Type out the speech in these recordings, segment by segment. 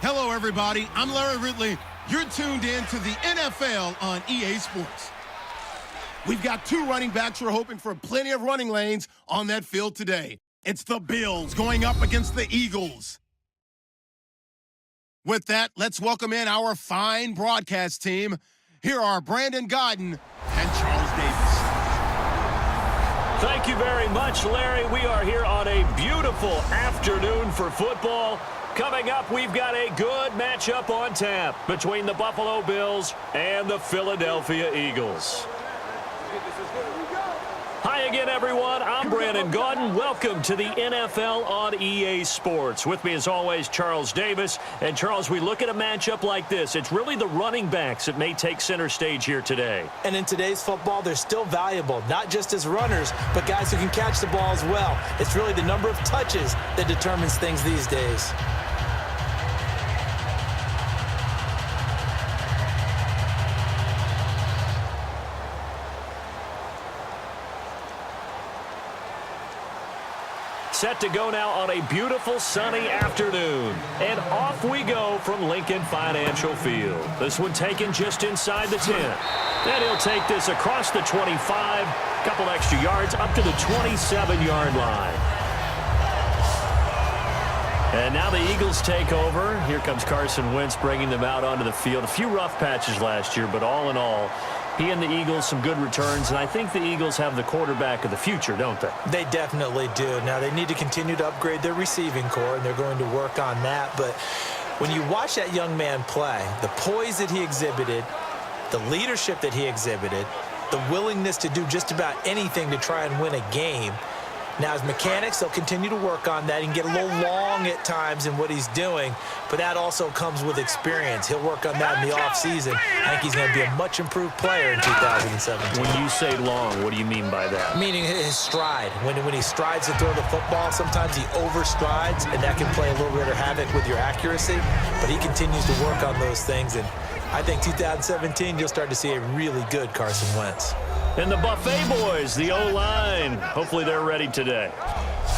Hello, everybody. I'm Larry Ridley. You're tuned in to the NFL on EA Sports. We've got two running backs who are hoping for plenty of running lanes on that field today. It's the Bills going up against the Eagles. With that, let's welcome in our fine broadcast team. Here are Brandon Godden and Charles Davis. Thank you very much, Larry. We are here on a beautiful afternoon for football. Coming up, we've got a good matchup on tap between the Buffalo Bills and the Philadelphia Eagles. Hi again, everyone. I'm Brandon Gaudin. Welcome to the NFL on EA Sports. With me, as always, Charles Davis. And, Charles, we look at a matchup like this. It's really the running backs that may take center stage here today. And in today's football, they're still valuable, not just as runners, but guys who can catch the ball as well. It's really the number of touches that determines things these days. Set to go now on a beautiful sunny afternoon. And off we go from Lincoln Financial Field. This one taken just inside the 10. And he'll take this across the 25, couple extra yards up to the 27-yard line. And now the Eagles take over. Here comes Carson Wentz bringing them out onto the field. A few rough patches last year, but all in all, he and the Eagles, some good returns, and I think the Eagles have the quarterback of the future, don't they? They definitely do. Now, they need to continue to upgrade their receiving core, and they're going to work on that. But when you watch that young man play, the poise that he exhibited, the leadership that he exhibited, the willingness to do just about anything to try and win a game. Now, his mechanics, they'll continue to work on that. He can get a little long at times in what he's doing, but that also comes with experience. He'll work on that in the offseason. I think he's going to be a much improved player in 2017. When you say long, what do you mean by that? Meaning his stride. When he strides to throw the football, sometimes he overstrides, and that can play a little bit of havoc with your accuracy, but he continues to work on those things, and I think 2017 you'll start to see a really good Carson Wentz. And the Buffet boys, the O-line. Hopefully they're ready today.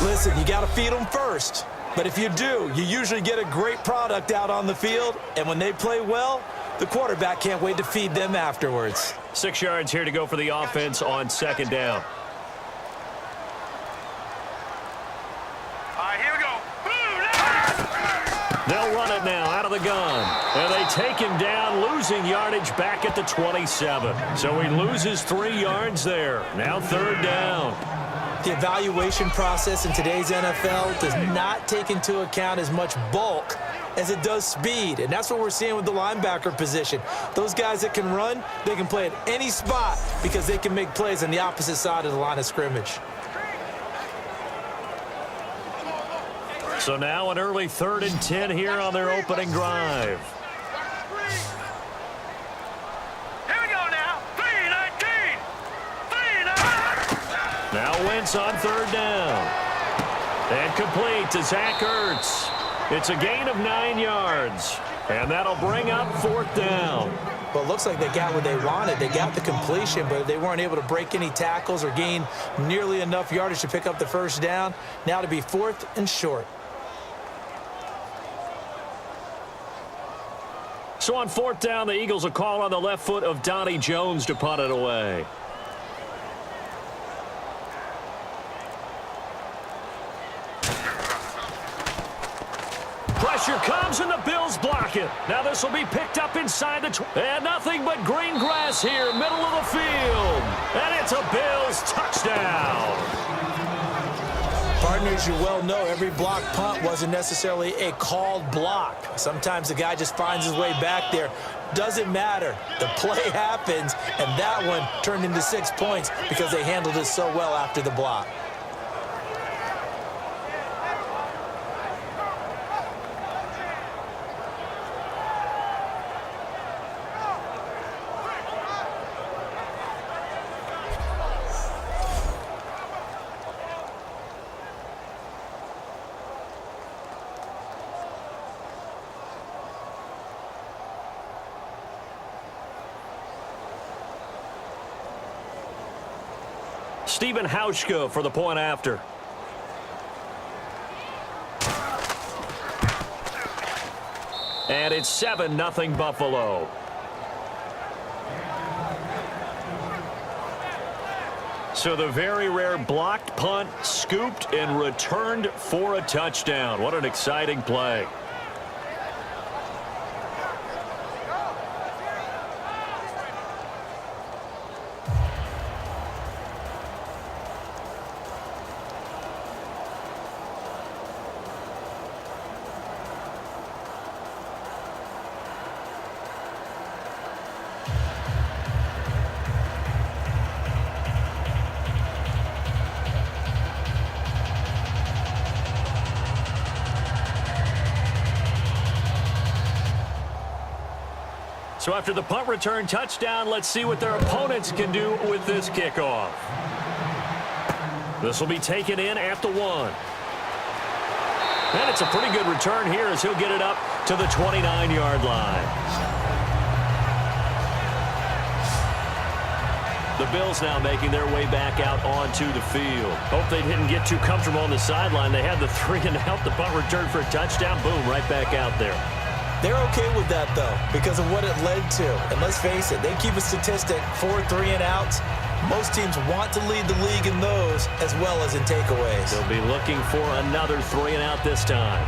Listen, you got to feed them first. But if you do, you usually get a great product out on the field. And when they play well, the quarterback can't wait to feed them afterwards. 6 yards here to go for the offense on second down. They'll run it now out of the gun. And they take him down, losing yardage back at the 27. So he loses 3 yards there. Now third down. The evaluation process in today's NFL does not take into account as much bulk as it does speed. And that's what we're seeing with the linebacker position. Those guys that can run, they can play at any spot because they can make plays on the opposite side of the line of scrimmage. So now an early 3rd and 10 here on their opening drive. Here we go now. 3-19. Now Wentz on third down. And complete to Zach Ertz. It's a gain of 9 yards. And that'll bring up 4th down. Well, it looks like they got what they wanted. They got the completion, but they weren't able to break any tackles or gain nearly enough yardage to pick up the first down. Now to be 4th and short. So on 4th down, the Eagles will call on the left foot of Donnie Jones to punt it away. pressure comes, and the Bills block it. Now this will be picked up inside the and nothing but green grass here, middle of the field. And it's a Bills touchdown. Partners, you well know every block punt wasn't necessarily a called block. Sometimes the guy just finds his way back there. Doesn't matter. The play happens, and that one turned into 6 points because they handled it so well after the block. Stephen Hauschka for the point after. And it's 7-0 Buffalo. So the very rare blocked punt, scooped and returned for a touchdown. What an exciting play. So after the punt return touchdown, let's see what their opponents can do with this kickoff. This will be taken in at the 1. And it's a pretty good return here as he'll get it up to the 29-yard line. The Bills now making their way back out onto the field. Hope they didn't get too comfortable on the sideline. They had the 3 and out, the punt return for a touchdown. Boom, right back out there. They're okay with that, though, because of what it led to. And let's face it, they keep a statistic, 4 3-and-outs. Most teams want to lead the league in those as well as in takeaways. They'll be looking for another 3-and-out this time.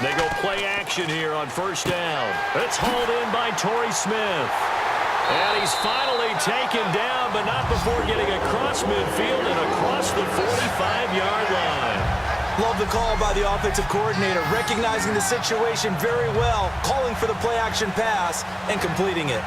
They go play action here on first down. It's hauled in by Torrey Smith. And he's finally taken down, but not before getting across midfield and across the 45-yard line. Love the call by the offensive coordinator, recognizing the situation very well, calling for the play action pass and completing it.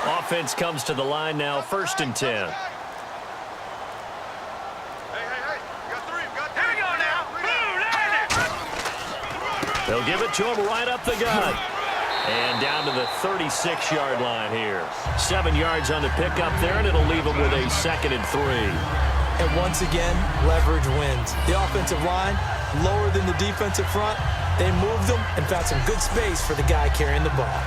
Offense comes to the line now, 1st and 10. Hey, you got 3. Here we go now. Boom, They'll give it to him right up the gut. And down to the 36-yard line here. 7 yards on the pickup there, and it'll leave him with a 2nd and 3. And once again, leverage wins. The offensive line, lower than the defensive front. They moved them and found some good space for the guy carrying the ball.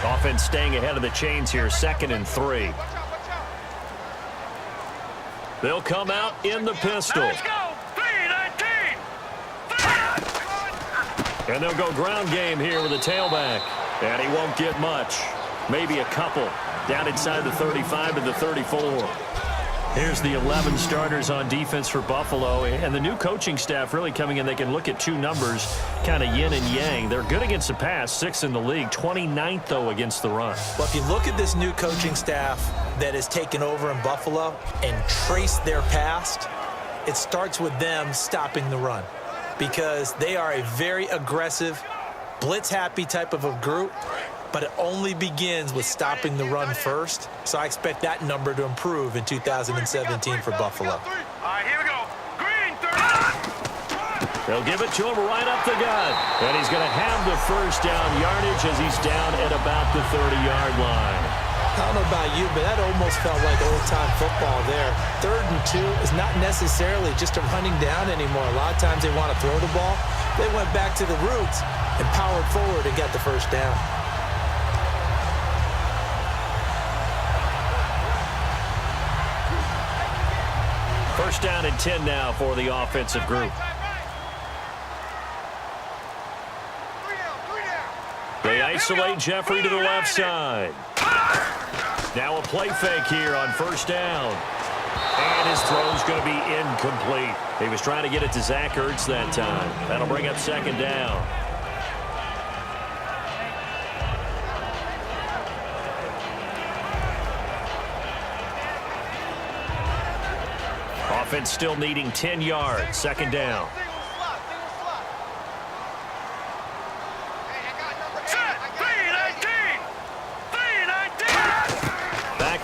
Offense staying ahead of the chains here, 2nd and 3. They'll come out in the pistol. let's go. 3-19. And they'll go ground game here with a tailback. And he won't get much. Maybe a couple. Down inside the 35 to the 34. Here's the 11 starters on defense for Buffalo. And the new coaching staff really coming in. They can look at 2 numbers, kind of yin and yang. They're good against the pass, 6th in the league, 29th, though, against the run. Well, if you look at this new coaching staff that has taken over in Buffalo and trace their past, it starts with them stopping the run because they are a very aggressive, blitz-happy type of a group, but it only begins with stopping the run first. So I expect that number to improve in 2017 for Buffalo. All right, here we go. Green, 30. They'll give it to him right up the gut. And he's going to have the first down yardage as he's down at about the 30-yard line. I don't know about you, but that almost felt like old-time football there. 3rd and 2 is not necessarily just a running down anymore. A lot of times they want to throw the ball. They went back to the roots and powered forward and got the first down. First down and 10 now for the offensive group. They isolate Jeffrey to the left side. Now a play fake here on first down. And his throw's going to be incomplete. He was trying to get it to Zach Ertz that time. That'll bring up second down. Offense still needing 10 yards. Second down.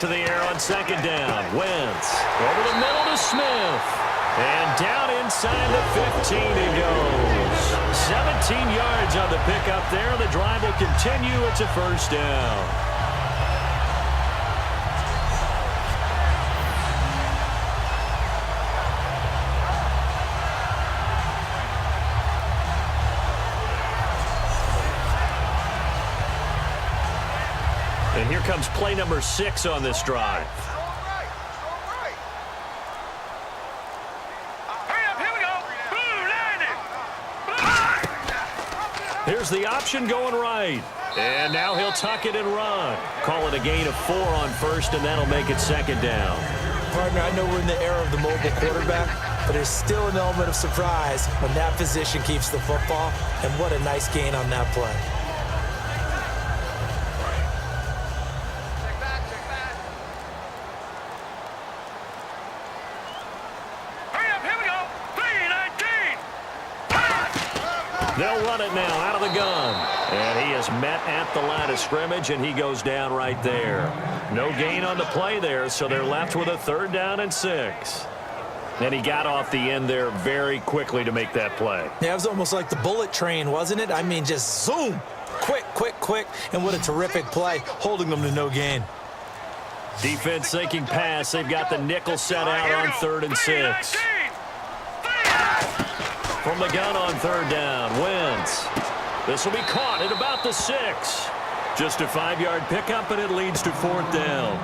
To the air on second down. Wentz over the middle to Smith. And down inside the 15 he goes. 17 yards on the pickup there. The drive will continue. It's a first down. And here comes play number 6 on this drive. Here's the option going right. And now he'll tuck it and run. Call it a gain of 4 on first, and that'll make it second down. Partner, I know we're in the era of the mobile quarterback, but there's still an element of surprise when that position keeps the football. And what a nice gain on that play. They'll run it now out of the gun. And he is met at the line of scrimmage, and he goes down right there. No gain on the play there, so they're left with a 3rd down and 6. And he got off the end there very quickly to make that play. Yeah, it was almost like the bullet train, wasn't it? I mean, just zoom. Quick, quick, quick. And what a terrific play, holding them to no gain. Defense sinking pass. They've got the nickel set out on 3rd and 6. From the gun on 3rd down, Wentz. This will be caught at about the 6. Just a 5-yard pickup, and it leads to 4th down.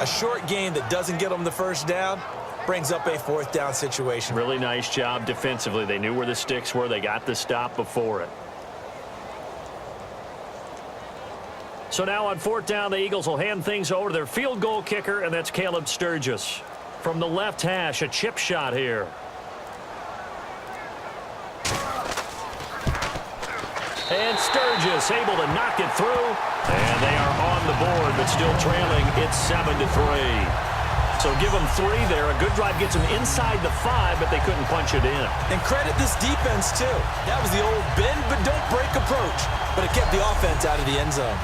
A short gain that doesn't get them the first down brings up a 4th down situation. Really nice job defensively. They knew where the sticks were. They got the stop before it. So now on 4th down, the Eagles will hand things over to their field goal kicker, and that's Caleb Sturgis. From the left hash, a chip shot here. And Sturgis able to knock it through. And they are on the board, but still trailing. It's 7-3. So give them 3 there. A good drive gets them inside the 5, but they couldn't punch it in. And credit this defense, too. That was the old bend but don't break approach. But it kept the offense out of the end zone.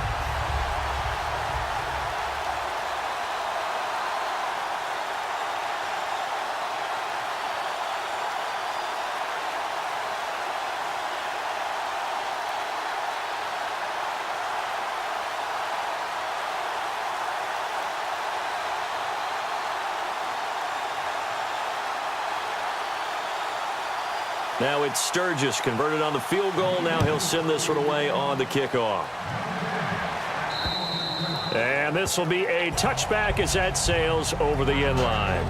Now it's Sturgis converted on the field goal. Now he'll send this one away on the kickoff. And this will be a touchback as that sails over the end line.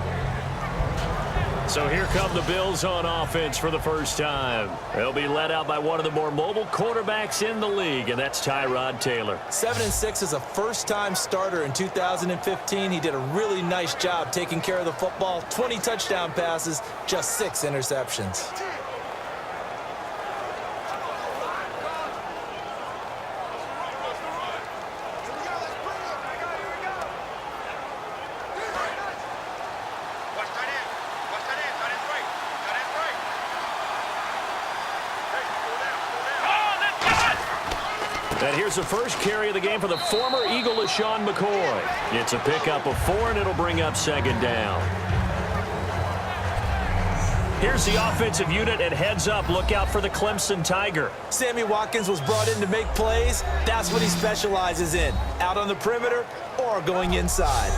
So here come the Bills on offense for the first time. They'll be led out by one of the more mobile quarterbacks in the league, and that's Tyrod Taylor. 7-6 as a first-time starter in 2015. He did a really nice job taking care of the football. 20 touchdown passes, just 6 interceptions. And here's the first carry of the game for the former Eagle, LaShawn McCoy. It's a pickup of 4, and it'll bring up second down. Here's the offensive unit, and heads up, look out for the Clemson Tiger. Sammy Watkins was brought in to make plays. That's what he specializes in, out on the perimeter or going inside.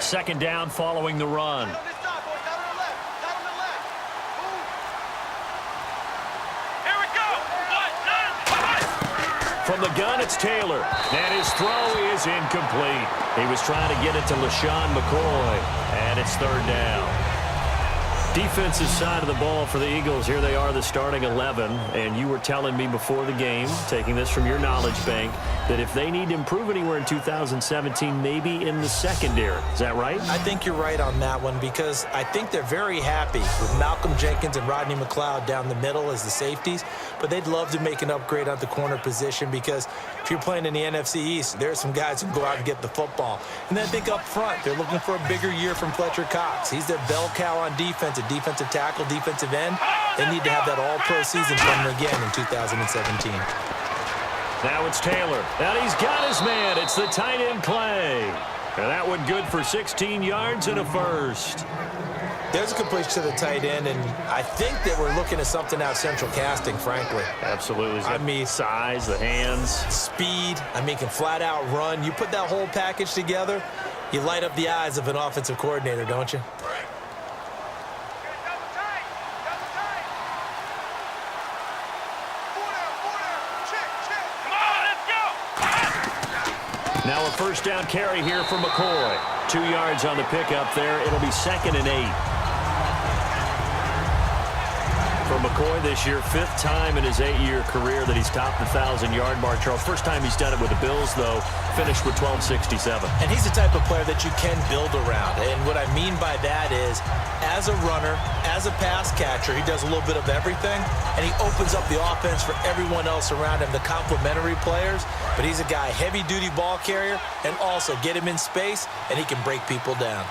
Second down following the run. From the gun, it's Taylor. And his throw is incomplete. He was trying to get it to LaShawn McCoy. And it's third down. Defensive side of the ball for the Eagles. Here they are, the starting 11. And you were telling me before the game, taking this from your knowledge bank, that if they need to improve anywhere in 2017, maybe in the secondary. Is that right? I think you're right on that one because I think they're very happy with Malcolm Jenkins and Rodney McLeod down the middle as the safeties, but they'd love to make an upgrade at the corner position because if you're playing in the NFC East, there are some guys who can go out and get the football. And then I think up front, they're looking for a bigger year from Fletcher Cox. He's their bell cow on defense, a defensive tackle, defensive end. They need to have that all-pro season from them again in 2017. Now it's Taylor. And he's got his man. It's the tight end Clay. And that one good for 16 yards and a first. There's a completion to the tight end, and I think that we're looking at something out of central casting, frankly. Absolutely. I mean, size, the hands. Speed. I mean, can flat out run. You put that whole package together, you light up the eyes of an offensive coordinator, don't you? Now a first down carry here for McCoy. 2 yards on the pickup there. It'll be 2nd and 8. For McCoy this year, 5th time in his 8-year career that he's topped the 1,000-yard mark. Charles, first time he's done it with the Bills, though, finished with 1267. And he's the type of player that you can build around. And what I mean by that is, as a runner, as a pass catcher, he does a little bit of everything, and he opens up the offense for everyone else around him, the complementary players. But he's a guy, heavy-duty ball carrier, and also get him in space, and he can break people down.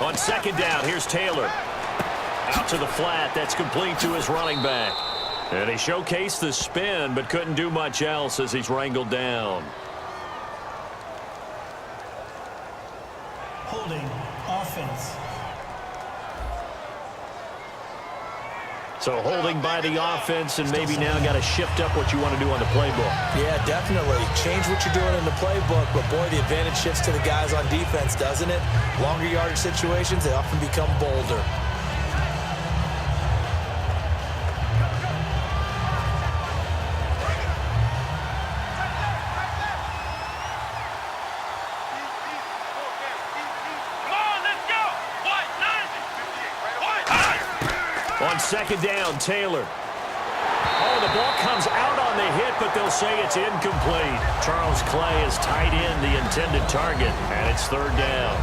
On second down, here's Taylor. Out to the flat. That's complete to his running back. And he showcased the spin, but couldn't do much else as he's wrangled down. Holding offense. So holding by the offense, and maybe now got to shift up what you want to do on the playbook. Yeah, definitely. Change what you're doing in the playbook, but boy, the advantage shifts to the guys on defense, doesn't it? Longer yardage situations, they often become bolder. On second down, Taylor. Oh, the ball comes out on the hit, but they'll say it's incomplete. Charles Clay is tight in the intended target, and it's third down.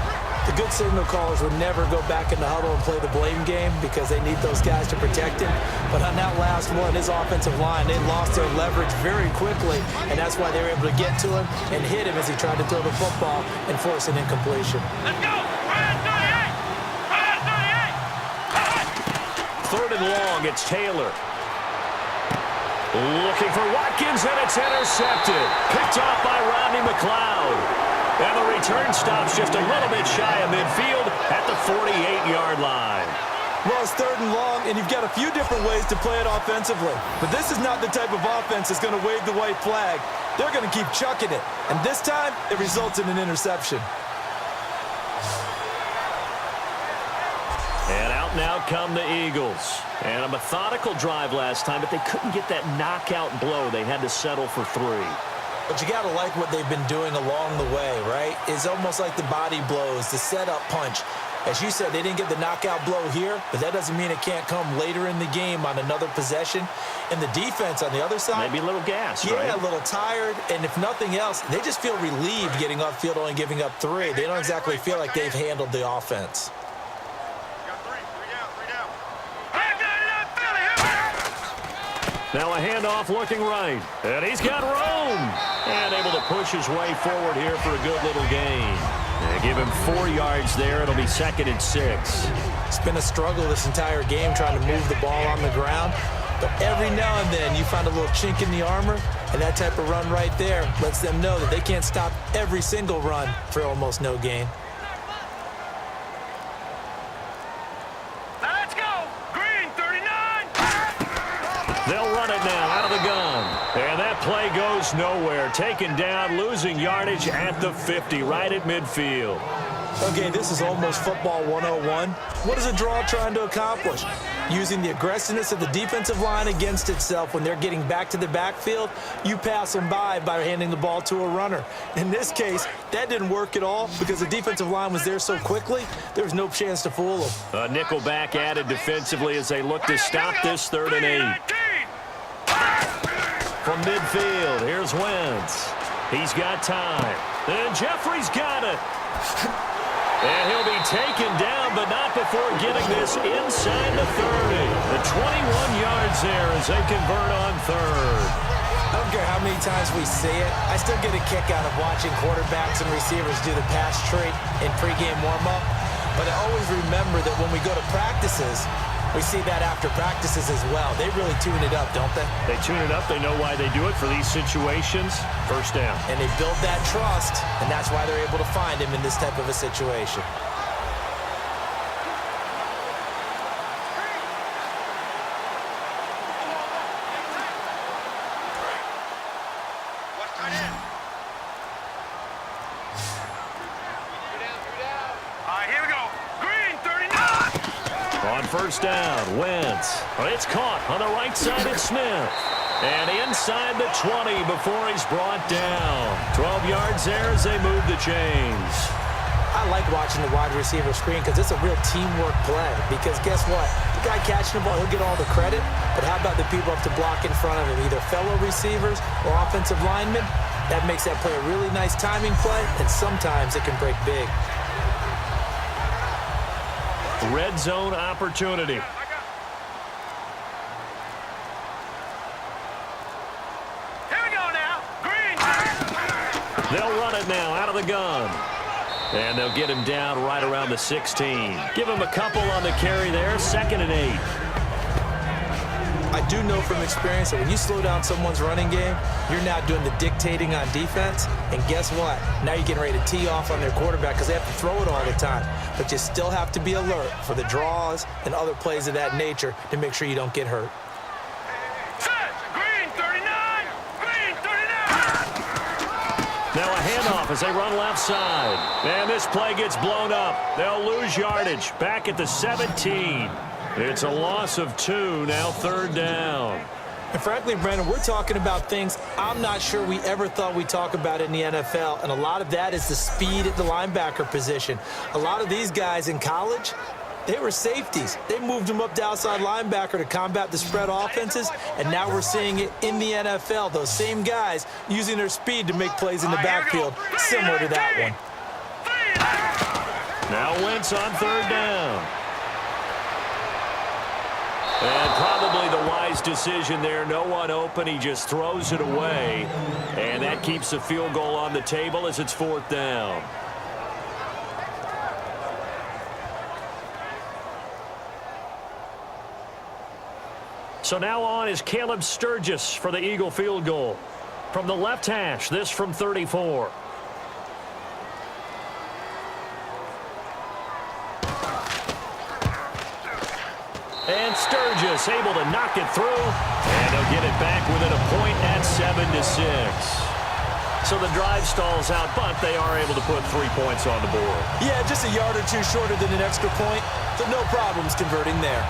The good signal callers would never go back in the huddle and play the blame game because they need those guys to protect him. But on that last one, his offensive line, they lost their leverage very quickly, and that's why they were able to get to him and hit him as he tried to throw the football and force an incompletion. Let's go! Ryan 38! Ryan 38! Third and long, it's Taylor. Looking for Watkins, and it's intercepted. Picked off by Rodney McLeod. And the return stops just a little bit shy of midfield at the 48-yard line. Well, it's third and long, and you've got a few different ways to play it offensively. But this is not the type of offense that's going to wave the white flag. They're going to keep chucking it. And this time, it results in an interception. And out now come the Eagles. And a methodical drive last time, but they couldn't get that knockout blow. They had to settle for 3. But you got to like what they've been doing along the way, right? It's almost like the body blows, the setup punch. As you said, they didn't get the knockout blow here, but that doesn't mean it can't come later in the game on another possession. And the defense on the other side, maybe a little gas, yeah, right? A little tired. And if nothing else, they just feel relieved getting off field, only giving up 3. They don't exactly feel like they've handled the offense. Now a handoff looking right. And he's got room. And able to push his way forward here for a good little gain. They give him 4 yards there. It'll be 2nd and 6. It's been a struggle this entire game trying to move the ball on the ground. But every now and then you find a little chink in the armor, and that type of run right there lets them know that they can't stop every single run for almost no gain. Let's go. Green 39. They'll run it now out of the gun. And that play goes nowhere. Taken down, losing yardage at the 50, right at midfield. Okay, this is almost football 101. What is a draw trying to accomplish? Using the aggressiveness of the defensive line against itself when they're getting back to the backfield, you pass them by handing the ball to a runner. In this case, that didn't work at all because the defensive line was there so quickly, there was no chance to fool them. A nickel back added defensively as they look to stop this 3rd and 8. From midfield, here's Wentz. He's got time. And Jeffrey's got it. And he'll be taken down, but not before getting this inside the 30. The 21 yards there as they convert on 3rd. I don't care how many times we see it. I still get a kick out of watching quarterbacks and receivers do the pass treat in pregame warm-up. But I always remember that when we go to practices, we see that after practices as well. They really tune it up, don't they? They tune it up. They know why they do it for these situations. First down. And they build that trust, and that's why they're able to find him in this type of a situation. First down, Wentz. It's caught on the right side of Smith. And inside the 20 before he's brought down. 12 yards there as they move the chains. I like watching the wide receiver screen because it's a real teamwork play. Because guess what? The guy catching the ball, he'll get all the credit. But how about the people up to block in front of him, either fellow receivers or offensive linemen? That makes that play a really nice timing play, and sometimes it can break big. Red zone opportunity. Here we go now. Green. They'll run it now out of the gun. And they'll get him down right around the 16. Give him a couple on the carry there. 2nd and 8. I do know from experience that when you slow down someone's running game, you're now doing the dictating on defense. And guess what? Now you're getting ready to tee off on their quarterback because they have to throw it all the time. But you still have to be alert for the draws and other plays of that nature to make sure you don't get hurt. Set. Green 39. Green 39. Now a handoff as they run left side. And this play gets blown up. They'll lose yardage back at the 17. It's a loss of 2, now 3rd down. And frankly, Brandon, we're talking about things I'm not sure we ever thought we'd talk about in the NFL, and a lot of that is the speed at the linebacker position. A lot of these guys in college, they were safeties. They moved them up to outside linebacker to combat the spread offenses, and now we're seeing it in the NFL. Those same guys using their speed to make plays in the backfield, similar to that one. Now Wentz on 3rd down. And probably the wise decision there. No one open. He just throws it away. And that keeps the field goal on the table as it's 4th down. So now on is Caleb Sturgis for the Eagle field goal. From the left hash, this from 34. And Sturgis able to knock it through. And they'll get it back within a point at 7-6. So the drive stalls out, but they are able to put 3 points on the board. Yeah, just a yard or two shorter than an extra point. So no problems converting there.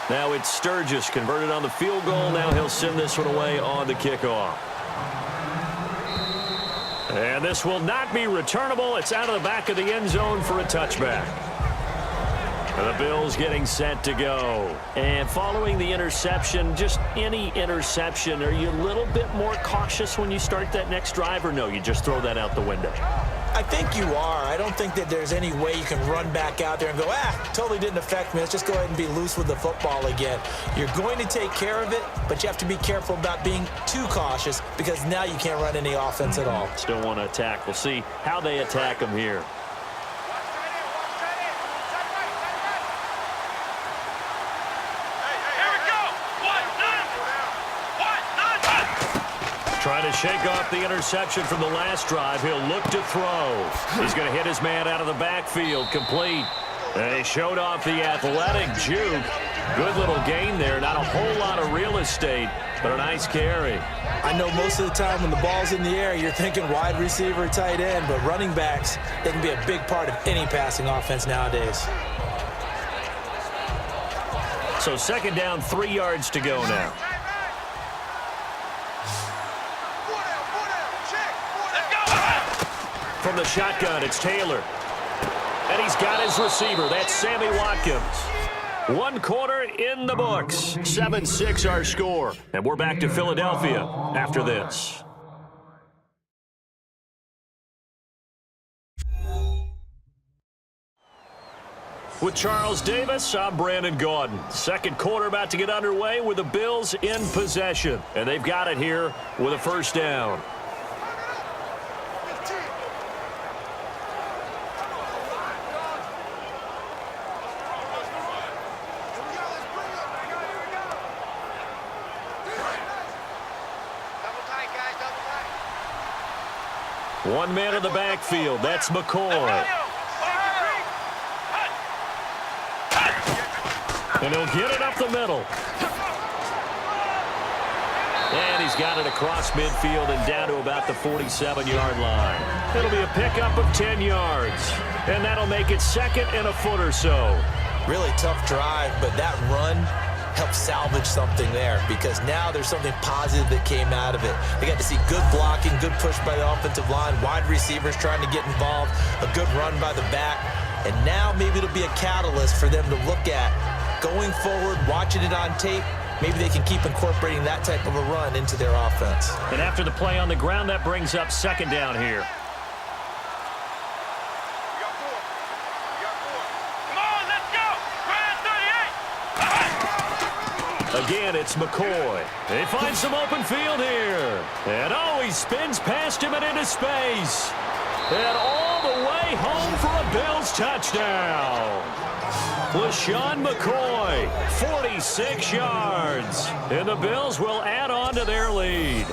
Now it's Sturgis converted on the field goal. Now he'll send this one away on the kickoff. And this will not be returnable. It's out of the back of the end zone for a touchback. The Bills getting set to go. And following the interception, just any interception, are you a little bit more cautious when you start that next drive, or no, you just throw that out the window? I think you are. I don't think that there's any way you can run back out there and go, totally didn't affect me. Let's just go ahead and be loose with the football again. You're going to take care of it, but you have to be careful about being too cautious because now you can't run any offense at all. Still want to attack. We'll see how they attack them here. Trying to shake off the interception from the last drive. He'll look to throw. He's going to hit his man out of the backfield. Complete. And he showed off the athletic juke. Good little gain there. Not a whole lot of real estate, but a nice carry. I know most of the time when the ball's in the air, you're thinking wide receiver, tight end, but running backs, they can be a big part of any passing offense nowadays. So second down, 3 yards to go now. From the shotgun, it's Taylor. And he's got his receiver. That's Sammy Watkins. 1 quarter in the books. 7-6 our score. And we're back to Philadelphia after this. With Charles Davis, I'm Brandon Gaudin. Second quarter about to get underway with the Bills in possession. And they've got it here with a first down. One man in the backfield. That's McCoy. And he'll get it up the middle. And he's got it across midfield and down to about the 47-yard line. It'll be a pickup of 10 yards. And that'll make it second and a foot or so. Really tough drive, but that run help salvage something there because now there's something positive that came out of it. They got to see good blocking, good push by the offensive line, wide receivers trying to get involved, a good run by the back, and now maybe it'll be a catalyst for them to look at going forward, watching it on tape. Maybe they can keep incorporating that type of a run into their offense. And after the play on the ground, that brings up second down here. Again, it's McCoy. They find some open field here. And he spins past him and into space. And all the way home for a Bills touchdown. LaShawn McCoy, 46 yards. And the Bills will add on to their lead.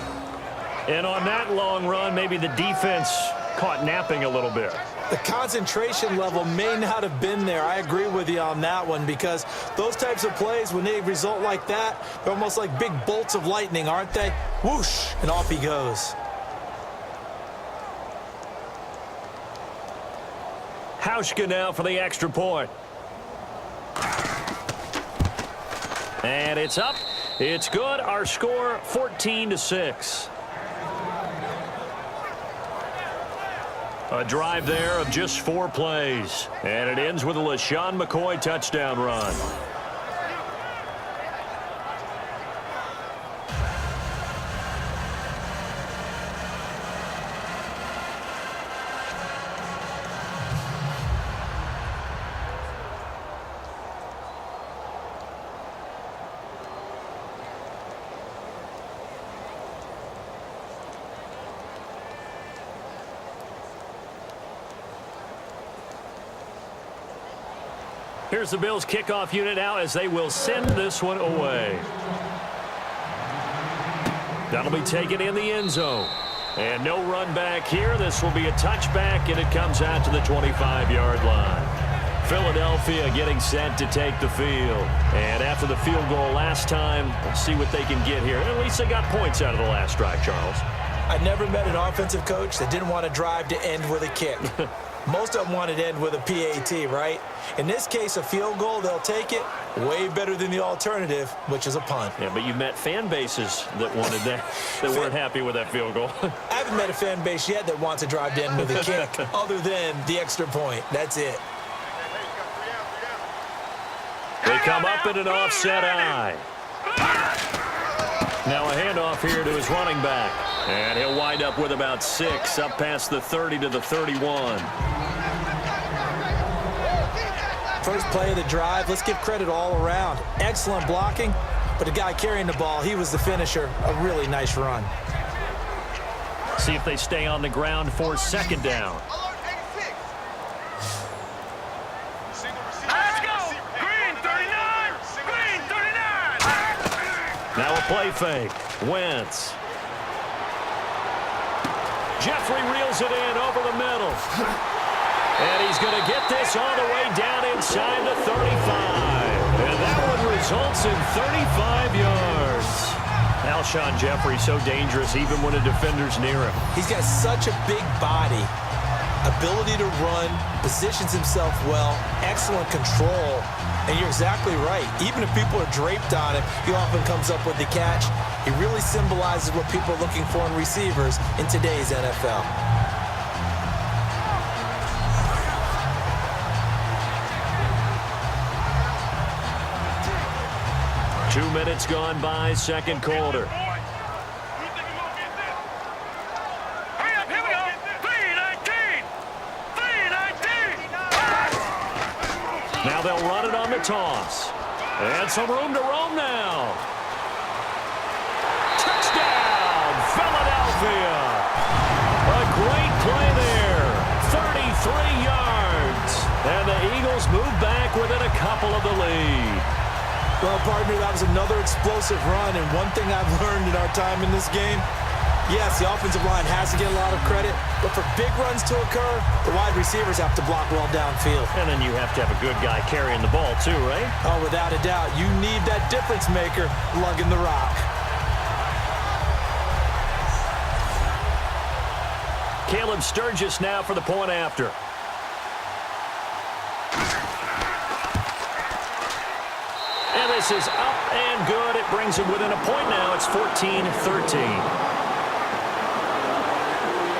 And on that long run, maybe the defense caught napping a little bit. The concentration level may not have been there. I agree with you on that one because those types of plays, when they result like that, they're almost like big bolts of lightning, aren't they? Whoosh, and off he goes. Hauschka now for the extra point. And it's up. It's good. Our score, 14-6. A drive there of just 4 plays. And it ends with a LaShawn McCoy touchdown run. Here's the Bills kickoff unit now as they will send this one away. That'll be taken in the end zone. And no run back here. This will be a touchback, and it comes out to the 25-yard line. Philadelphia getting set to take the field. And after the field goal last time, let's see what they can get here. At least they got points out of the last drive, Charles. I never met an offensive coach that didn't want to drive to end with a kick. Most of them wanted to end with a PAT, right? In this case, a field goal, they'll take it. Way better than the alternative, which is a punt. Yeah, but you met fan bases that wanted that, that weren't happy with that field goal. I haven't met a fan base yet that wants to drive to end with a kick other than the extra point. That's it. come up in an offset eye. Now a handoff here to his running back. And he'll wind up with about 6, up past the 30 to the 31. First play of the drive, let's give credit all around. Excellent blocking, but the guy carrying the ball, he was the finisher. A really nice run. See if they stay on the ground for second down. Let's go! Green 39! Green 39! Now a play fake. Wentz. Jeffrey reels it in over the middle. And he's going to get this all the way down inside the 35. And that one results in 35 yards. Alshon Jeffrey so dangerous even when a defender's near him. He's got such a big body, ability to run, positions himself well, excellent control. And you're exactly right. Even if people are draped on him, he often comes up with the catch. He really symbolizes what people are looking for in receivers in today's NFL. Two minutes gone by, second quarter. Hurry up, here we go! 319! 319! Now they'll run it on the toss. And some room to roam now. Touchdown, Philadelphia. A great play there. 33 yards. And the Eagles move back within a couple of the lead. Well, partner, that was another explosive run, and one thing I've learned in our time in this game, yes, the offensive line has to get a lot of credit, but for big runs to occur, the wide receivers have to block well downfield. And then you have to have a good guy carrying the ball too, right? Oh, without a doubt, you need that difference maker lugging the rock. Caleb Sturgis now for the point after. And this is up and good. It brings him within a point now. It's 14-13.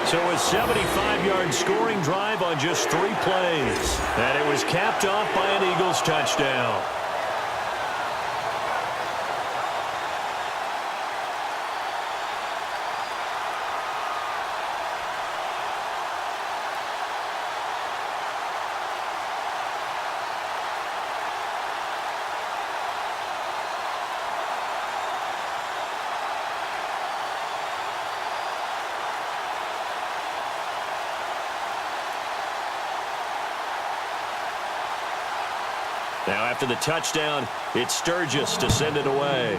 So a 75-yard scoring drive on just 3 plays. And it was capped off by an Eagles touchdown. Now after the touchdown, it's Sturgis to send it away.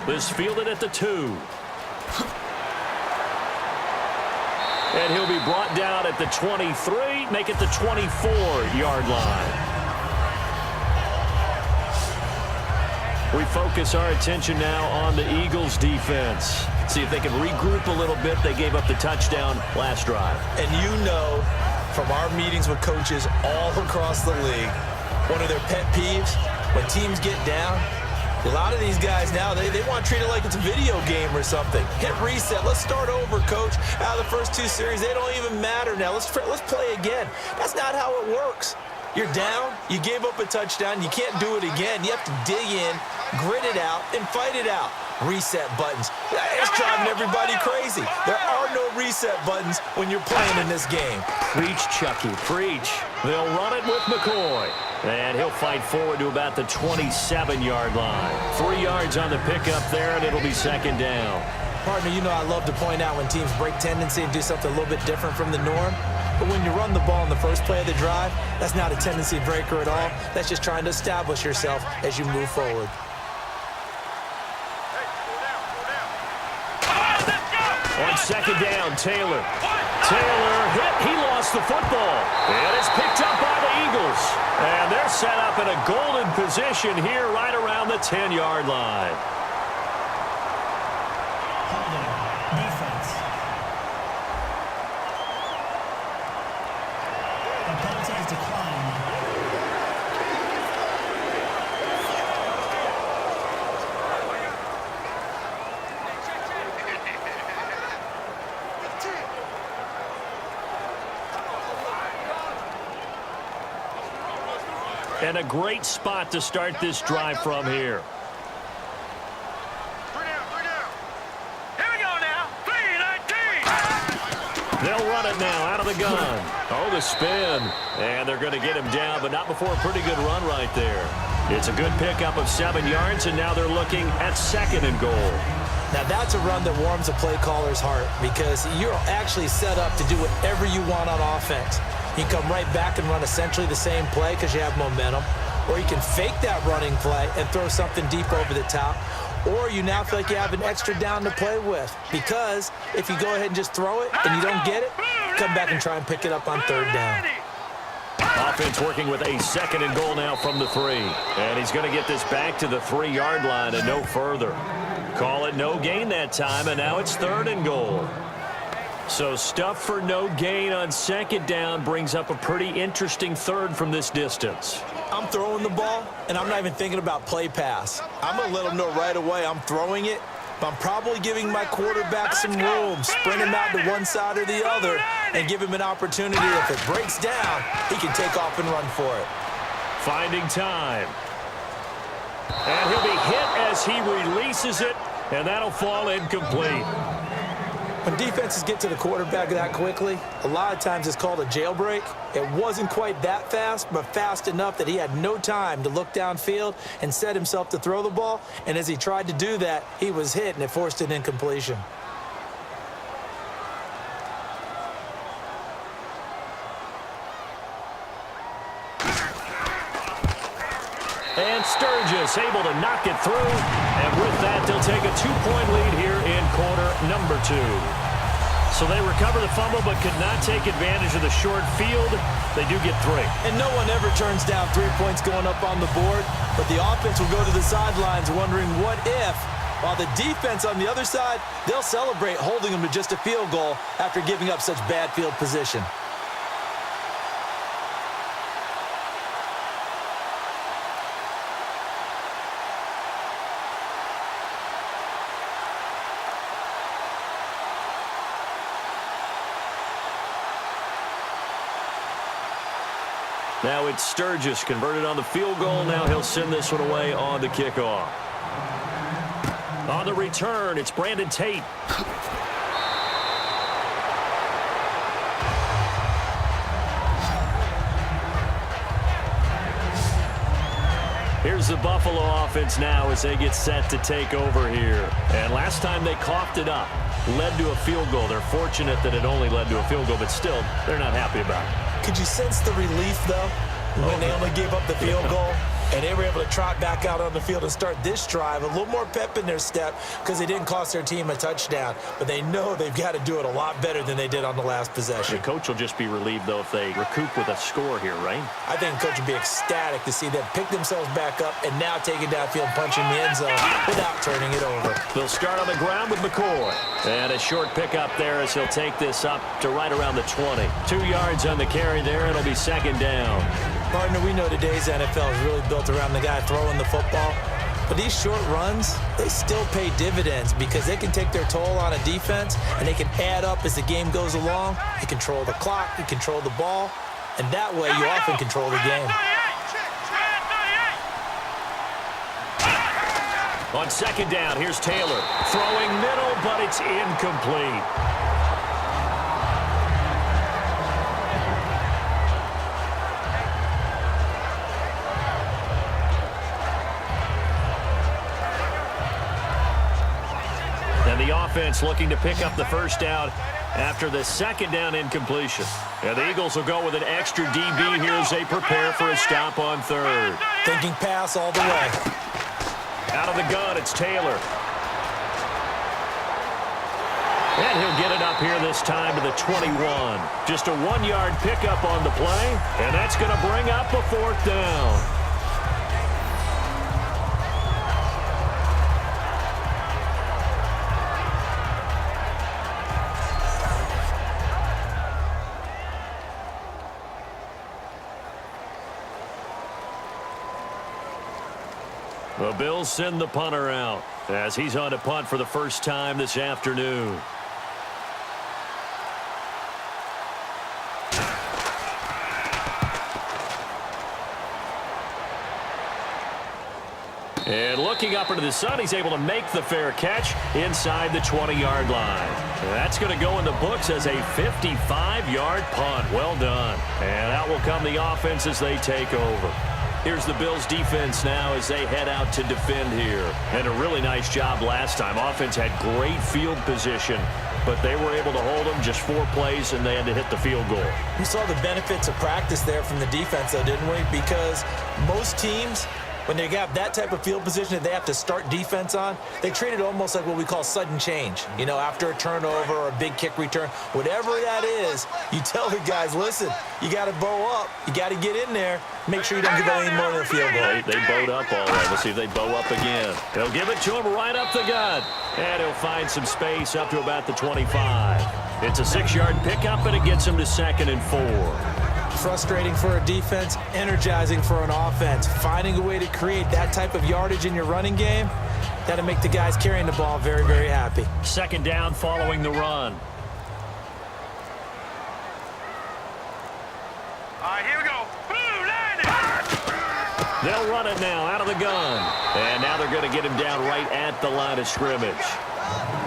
This fielded at the 2. And he'll be brought down at the 23, make it the 24-yard line. We focus our attention now on the Eagles defense. See if they can regroup a little bit. They gave up the touchdown last drive. And you know, from our meetings with coaches all across the league, one of their pet peeves, when teams get down, a lot of these guys now, they want to treat it like it's a video game or something. Hit reset. Let's start over, coach. Out of the first 2 series, they don't even matter now. Let's play again. That's not how it works. You're down. You gave up a touchdown. You can't do it again. You have to dig in, grit it out, and fight it out. Reset buttons. It's driving everybody crazy. There are no reset buttons when you're playing in this game. Preach, Chucky, preach. They'll run it with McCoy. And he'll fight forward to about the 27-yard line. 3 yards on the pickup there, and it'll be second down. Partner, you know I love to point out when teams break tendency and do something a little bit different from the norm. But when you run the ball in the first play of the drive, that's not a tendency breaker at all. That's just trying to establish yourself as you move forward. On second down, Taylor. Taylor hit. He lost the football. And it's picked up by the Eagles. And they're set up in a golden position here right around the 10-yard line. Holding. Defense. The penalty is declined. And a great spot to start this drive from here. Here we go now. 3-19. They'll run it now out of the gun. Oh, the spin. And they're going to get him down, but not before a pretty good run right there. It's a good pickup of 7 yards, and now they're looking at 2nd and goal. Now, that's a run that warms a play caller's heart because you're actually set up to do whatever you want on offense. You can come right back and run essentially the same play because you have momentum, or you can fake that running play and throw something deep over the top, or you now feel like you have an extra down to play with because if you go ahead and just throw it and you don't get it, come back and try and pick it up on 3rd down. Offense working with a 2nd and goal now from the 3. And he's going to get this back to the 3-yard line and no further. Call it no gain that time, and now it's 3rd and goal. So stuff for no gain on 2nd down brings up a pretty interesting 3rd from this distance. I'm throwing the ball, and I'm not even thinking about play pass. I'm going to let them know right away I'm throwing it, but I'm probably giving my quarterback some room, sprint him out to one side or the other, and give him an opportunity. If it breaks down, he can take off and run for it. Finding time. And he'll be hit as he releases it, and that'll fall incomplete. When defenses get to the quarterback that quickly, a lot of times it's called a jailbreak. It wasn't quite that fast, but fast enough that he had no time to look downfield and set himself to throw the ball. And as he tried to do that, he was hit, and it forced an incompletion. And Sturgis able to knock it through. And with that, they'll take a 2-point lead here in quarter number 2. So they recover the fumble but could not take advantage of the short field. They do get 3. And no one ever turns down 3 points going up on the board. But the offense will go to the sidelines wondering what if. While the defense on the other side, they'll celebrate holding them to just a field goal after giving up such bad field position. Now it's Sturgis converted on the field goal. Now he'll send this one away on the kickoff. On the return, it's Brandon Tate. Here's the Buffalo offense now as they get set to take over here. And last time they coughed it up, led to a field goal. They're fortunate that it only led to a field goal, but still, they're not happy about it. Could you sense the relief, though, when they only gave up the field goal? And they were able to trot back out on the field and start this drive. A little more pep in their step because they didn't cost their team a touchdown. But they know they've got to do it a lot better than they did on the last possession. The coach will just be relieved, though, if they recoup with a score here, right? I think the coach would be ecstatic to see them pick themselves back up and now take it downfield, punching the end zone without turning it over. They'll start on the ground with McCoy. And a short pickup there as he'll take this up to right around the 20. 2 yards on the carry there. It'll be 2nd down. Partner, we know today's NFL is really built around the guy throwing the football. But these short runs, they still pay dividends because they can take their toll on a defense and they can add up as the game goes along. You control the clock, you control the ball, and that way you often control the game. On 2nd down, here's Taylor. Throwing middle, but it's incomplete. And the offense looking to pick up the 1st down after the 2nd down incompletion. And the Eagles will go with an extra DB here as they prepare for a stop on 3rd. Thinking pass all the way. Out of the gun, it's Taylor. And he'll get it up here this time to the 21. Just a 1-yard pickup on the play, and that's going to bring up a 4th down. The Bills send the punter out as he's on to punt for the first time this afternoon. And looking up into the sun, he's able to make the fair catch inside the 20-yard line. And that's going to go in the books as a 55-yard punt. Well done. And out will come the offense as they take over. Here's the Bills defense now as they head out to defend here. And a really nice job last time. Offense had great field position, but they were able to hold them just 4 plays, and they had to hit the field goal. We saw the benefits of practice there from the defense, though, didn't we? Because most teams, when they got that type of field position that they have to start defense on, they treat it almost like what we call sudden change. You know, after a turnover or a big kick return, whatever that is, you tell the guys, listen, you got to bow up. You got to get in there. Make sure you don't give out any more than a field goal. They bowed up all right. Let's see if they bow up again. He'll give it to him right up the gut. And he'll find some space up to about the 25. It's a 6-yard pickup, and it gets him to 2nd and 4. Frustrating for a defense, energizing for an offense. Finding a way to create that type of yardage in your running game, that'll make the guys carrying the ball very, very happy. 2nd down following the run. All right, here we go. Boom, landed. They'll run it now out of the gun. And now they're going to get him down right at the line of scrimmage.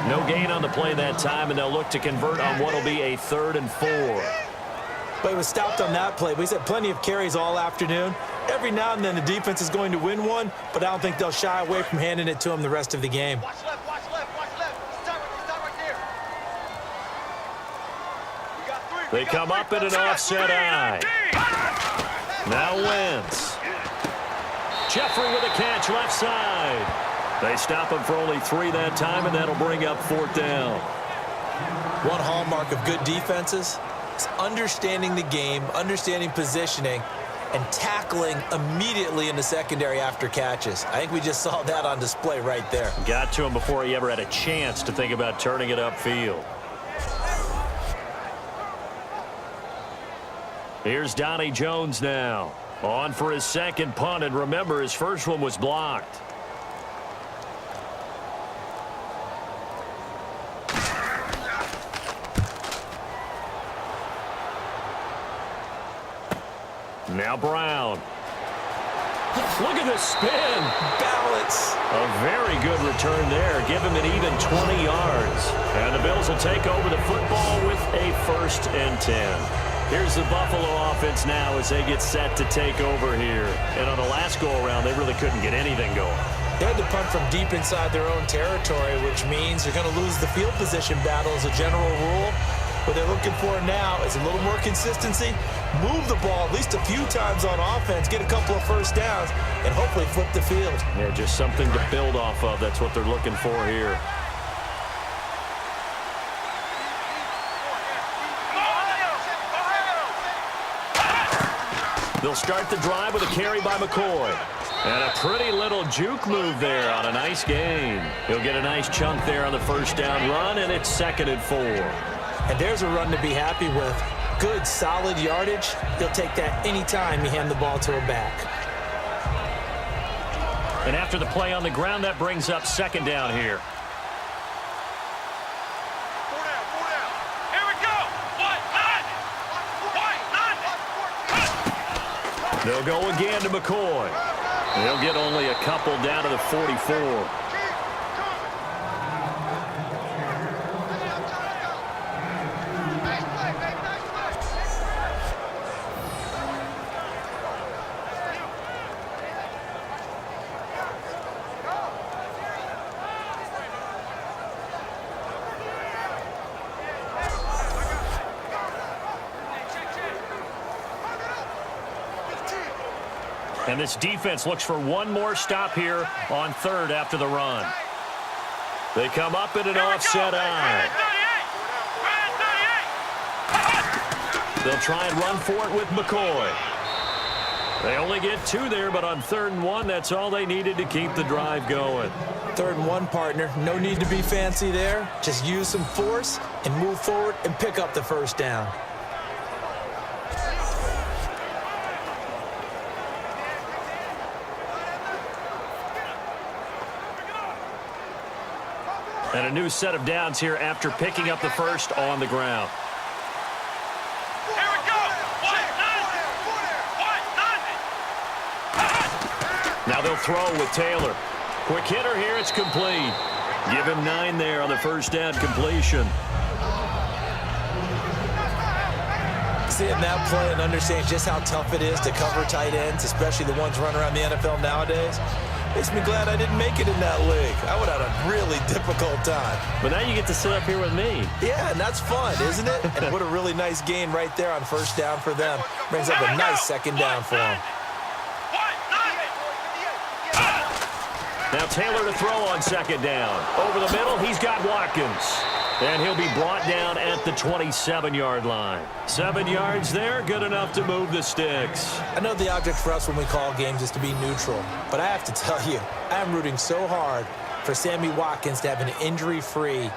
No gain on the play that time, and they'll look to convert on what will be a 3rd and 4. But he was stopped on that play. He's had plenty of carries all afternoon. Every now and then the defense is going to win one, but I don't think they'll shy away from handing it to him the rest of the game. Watch left, watch left, watch left. Stop right there. We got 3. They come up in an offset eye. Now Wentz. Jeffrey with a catch left side. They stop him for only 3 that time, and that'll bring up 4th down. One hallmark of good defenses is understanding the game, understanding positioning, and tackling immediately in the secondary after catches. I think we just saw that on display right there. Got to him before he ever had a chance to think about turning it upfield. Here's Donnie Jones now. On for his 2nd punt, and remember, his first one was blocked. Now Brown. Look at this spin. Balance. A very good return there. Give him an even 20 yards. And the Bills will take over the football with a 1st and 10. Here's the Buffalo offense now as they get set to take over here. And on the last go-around, they really couldn't get anything going. They had to punt from deep inside their own territory, which means they're going to lose the field position battle as a general rule. What they're looking for now is a little more consistency, move the ball at least a few times on offense, get a couple of 1st downs, and hopefully flip the field. Yeah, just something to build off of. That's what they're looking for here. They'll start the drive with a carry by McCoy. And a pretty little juke move there on a nice gain. He'll get a nice chunk there on the 1st down run, and it's 2nd and 4. And there's a run to be happy with. Good, solid yardage. He'll take that anytime you hand the ball to a back. And after the play on the ground, that brings up 2nd down here. 4 down. Here we go. What? They'll go again to McCoy. He'll get only a couple down to the 44. And this defense looks for one more stop here on 3rd after the run. They come up in an offset eye. They'll try and run for it with McCoy. They only get 2 there, but on 3rd and 1, that's all they needed to keep the drive going. 3rd and 1, partner. No need to be fancy there. Just use some force and move forward and pick up the 1st down. And a new set of downs here after picking up the 1st on the ground. Here we go. What? Now they'll throw with Taylor. Quick hitter here. It's complete. Give him 9 there on the first down completion. Seeing that play and understanding just how tough it is to cover tight ends, especially the ones running around the NFL nowadays, makes me glad I didn't make it in that league. I would have had a really difficult time. But now you get to sit up here with me. Yeah, and that's fun, isn't it? And what a really nice gain right there on first down for them. Brings up a nice second down for them. Now Taylor to throw on second down. Over the middle, he's got Watkins. And he'll be brought down at the 27-yard line. 7 yards there, good enough to move the sticks. I know the object for us when we call games is to be neutral, but I have to tell you, I'm rooting so hard for Sammy Watkins to have an injury-free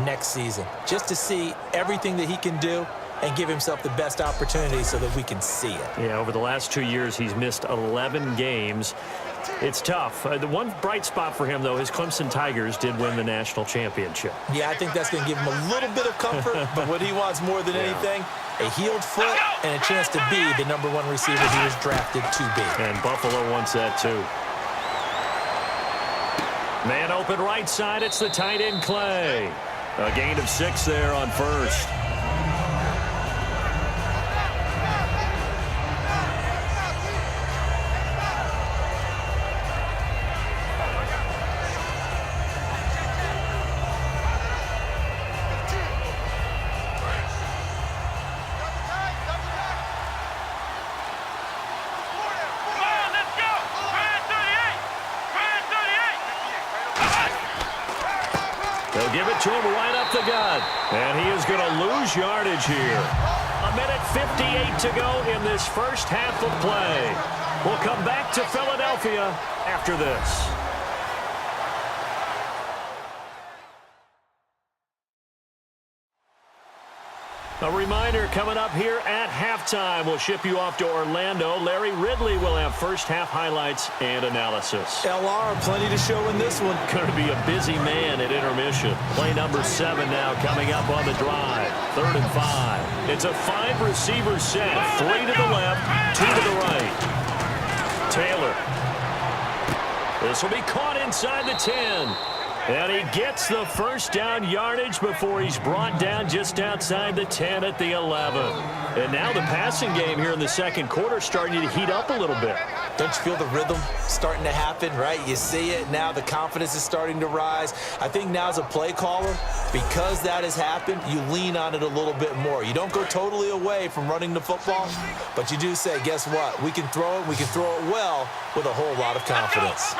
next season, just to see everything that he can do and give himself the best opportunity so that we can see it. Yeah, over the last 2 years, he's missed 11 games. It's tough. The one bright spot for him, though, his Clemson Tigers did win the national championship. Yeah, I think that's going to give him a little bit of comfort, but what he wants more than anything, a healed foot and a chance to be the #1 receiver he was drafted to be. And Buffalo wants that, too. Man open right side, it's the tight end Clay. A gain of 6 there on first. They'll give it to him right up the gut. And he is going to lose yardage here. 1:58 to go in this first half of play. We'll come back to Philadelphia after this. A reminder, coming up here at halftime, we'll ship you off to Orlando. Larry Ridley will have first half highlights and analysis. LR, plenty to show in this one. Going to be a busy man at intermission. Play number 7 now coming up on the drive. 3rd and 5. It's a 5-receiver set. 3 to the left, 2 to the right. Taylor. This will be caught inside the 10. And he gets the first down yardage before he's brought down just outside the 10 at the 11. And now the passing game here in the second quarter starting to heat up a little bit. Don't you feel the rhythm starting to happen, right? You see it now. The confidence is starting to rise. I think now as a play caller, because that has happened, you lean on it a little bit more. You don't go totally away from running the football, but you do say, guess what? We can throw it. We can throw it well with a whole lot of confidence.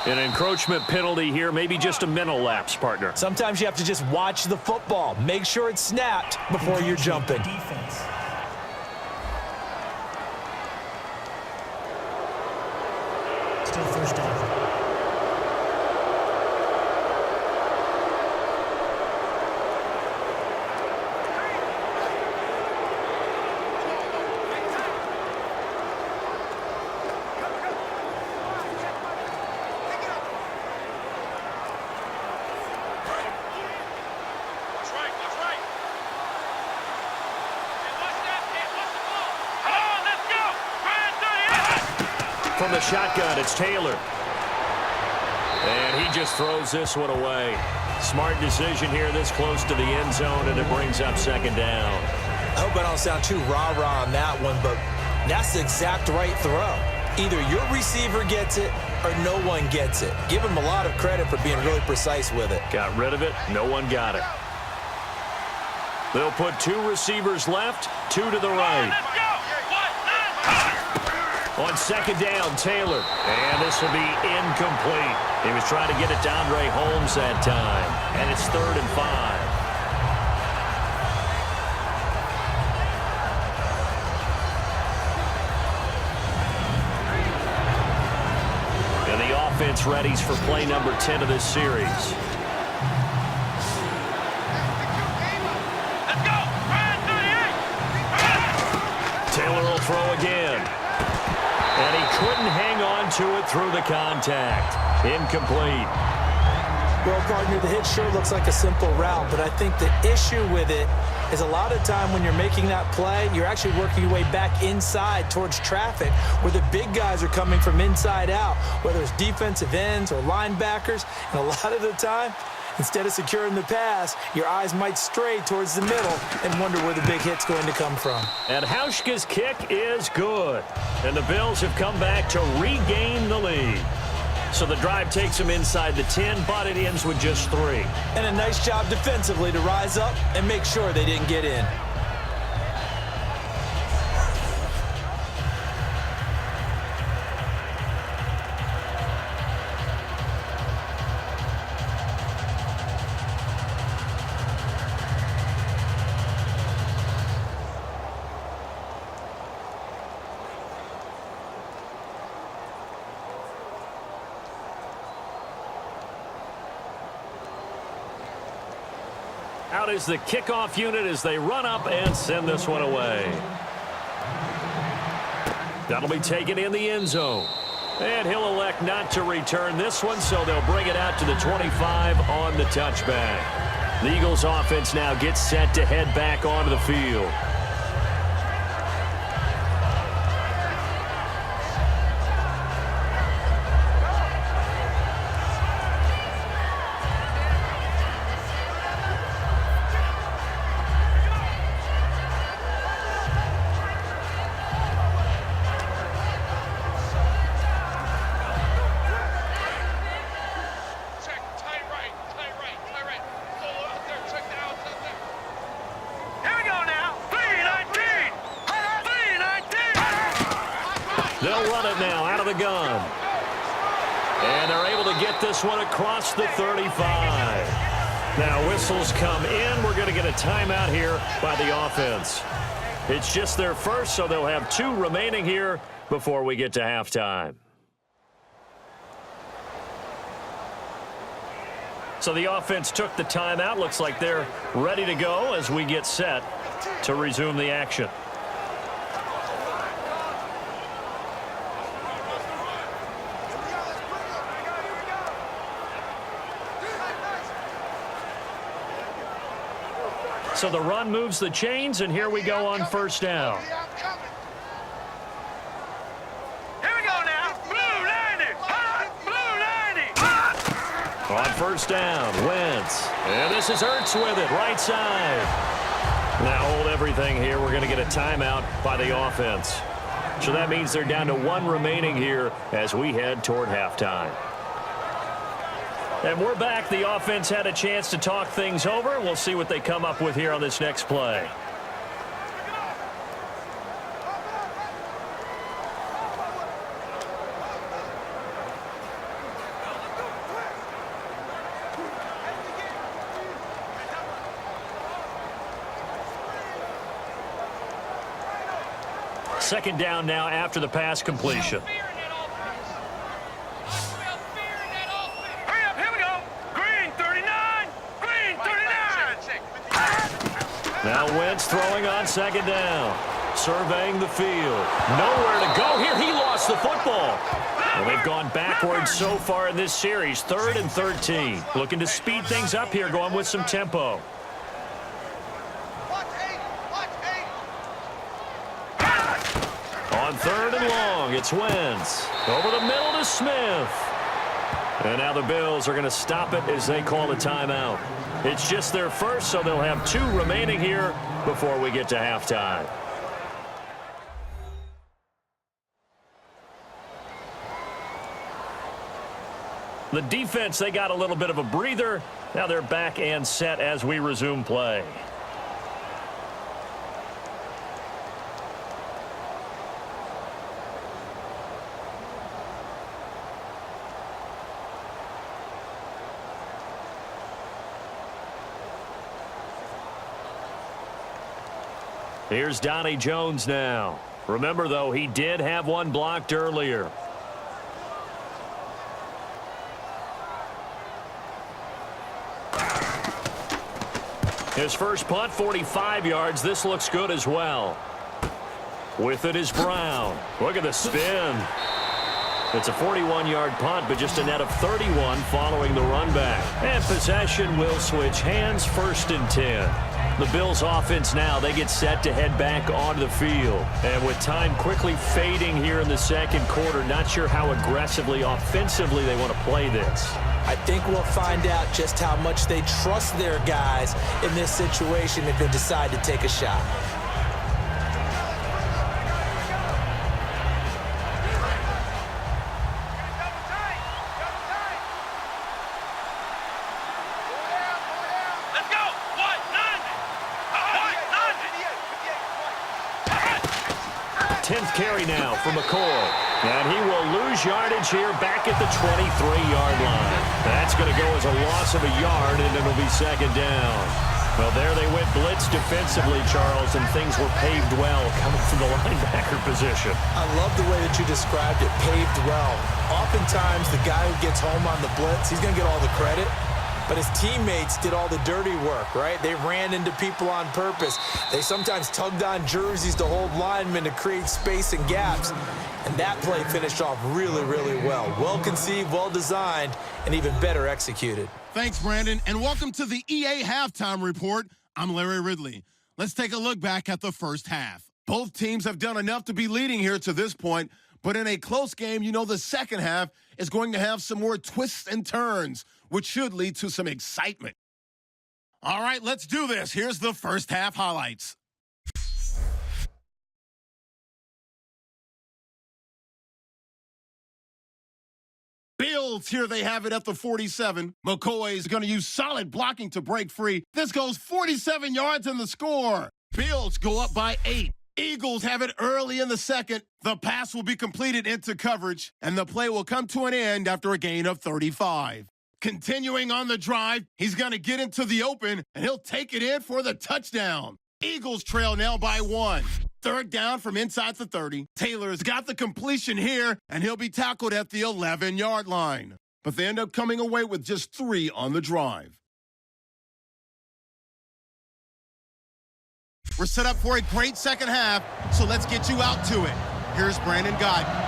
An encroachment penalty here, maybe just a mental lapse, partner. Sometimes you have to just watch the football. Make sure it's snapped before you're jumping. Defense. Still first down. From the shotgun, it's Taylor. And he just throws this one away. Smart decision here this close to the end zone, and it brings up second down. I hope I don't sound too rah-rah on that one, but that's the exact right throw. Either your receiver gets it or no one gets it. Give him a lot of credit for being really precise with it. Got rid of it. No one got it. They'll put 2 receivers left, 2 to the right. On second down, Taylor. And this will be incomplete. He was trying to get it to Andre Holmes that time. And it's 3rd and 5. And the offense readies for play number 10 of this series. Taylor will throw again. And he couldn't hang on to it through the contact. Incomplete. Well, partner, the hitch sure looks like a simple route, but I think the issue with it is a lot of time when you're making that play, you're actually working your way back inside towards traffic where the big guys are coming from inside out, whether it's defensive ends or linebackers. And a lot of the time, instead of securing the pass, your eyes might stray towards the middle and wonder where the big hit's going to come from. And Hauschka's kick is good. And the Bills have come back to regain the lead. So the drive takes them inside the 10, but it ends with just 3. And a nice job defensively to rise up and make sure they didn't get in. Out is the kickoff unit as they run up and send this one away. That'll be taken in the end zone. And he'll elect not to return this one, so they'll bring it out to the 25 on the touchback. The Eagles offense now gets set to head back onto the field. They'll run it now out of the gun. And they're able to get this one across the 35. Now whistles come in. We're going to get a timeout here by the offense. It's just their first, so they'll have 2 remaining here before we get to halftime. So the offense took the timeout. Looks like they're ready to go as we get set to resume the action. So the run moves the chains, and here we go on first down. Here we go now. Blue 90. Hot. Blue 90. Hot. On first down, Wentz. And this is Ertz with it, right side. Now hold everything here. We're going to get a timeout by the offense. So that means they're down to 1 remaining here as we head toward halftime. And we're back. The offense had a chance to talk things over. We'll see what they come up with here on this next play. Second down now after the pass completion. Now Wentz throwing on second down. Surveying the field. Nowhere to go here. He lost the football. And they've gone backwards so far in this series. 3rd and 13. Looking to speed things up here, going with some tempo. On 3rd and long, it's Wentz. Over the middle to Smith. And now the Bills are going to stop it as they call a timeout. It's just their first, so they'll have 2 remaining here before we get to halftime. The defense, they got a little bit of a breather. Now they're back and set as we resume play. Here's Donnie Jones now. Remember, though, he did have one blocked earlier. His first punt, 45 yards. This looks good as well. With it is Brown. Look at the spin. It's a 41-yard punt, but just a net of 31 following the run back. And possession will switch hands, 1st and 10. The Bills offense now, they get set to head back onto the field. And with time quickly fading here in the second quarter, not sure how aggressively, offensively they want to play this. I think we'll find out just how much they trust their guys in this situation if they decide to take a shot. Let's go. 10th carry now for McCoy. And he will lose yardage here back at the 23-yard line. That's going to go as a loss of a yard, and it'll be 2nd down. Well, there they went blitz defensively, Charles, and things were paved well coming from the linebacker position. I love the way that you described it, paved well. Oftentimes, the guy who gets home on the blitz, he's going to get all the credit. But his teammates did all the dirty work, right? They ran into people on purpose. They sometimes tugged on jerseys to hold linemen to create space and gaps. And that play finished off really, really well. Well-conceived, well-designed, and even better executed. Thanks, Brandon, and welcome to the EA Halftime Report. I'm Larry Ridley. Let's take a look back at the first half. Both teams have done enough to be leading here to this point, but in a close game, you know the second half is going to have some more twists and turns, which should lead to some excitement. All right, let's do this. Here's the first half highlights. Bills, here they have it at the 47. McCoy is going to use solid blocking to break free. This goes 47 yards in the score. Bills go up by 8. Eagles have it early in the second. The pass will be completed into coverage, and the play will come to an end after a gain of 35. Continuing on the drive, he's going to get into the open, and he'll take it in for the touchdown. Eagles trail now by 1. 3rd down from inside the 30. Taylor's got the completion here, and he'll be tackled at the 11-yard line. But they end up coming away with just 3 on the drive. We're set up for a great second half, so let's get you out to it. Here's Brandon Godden.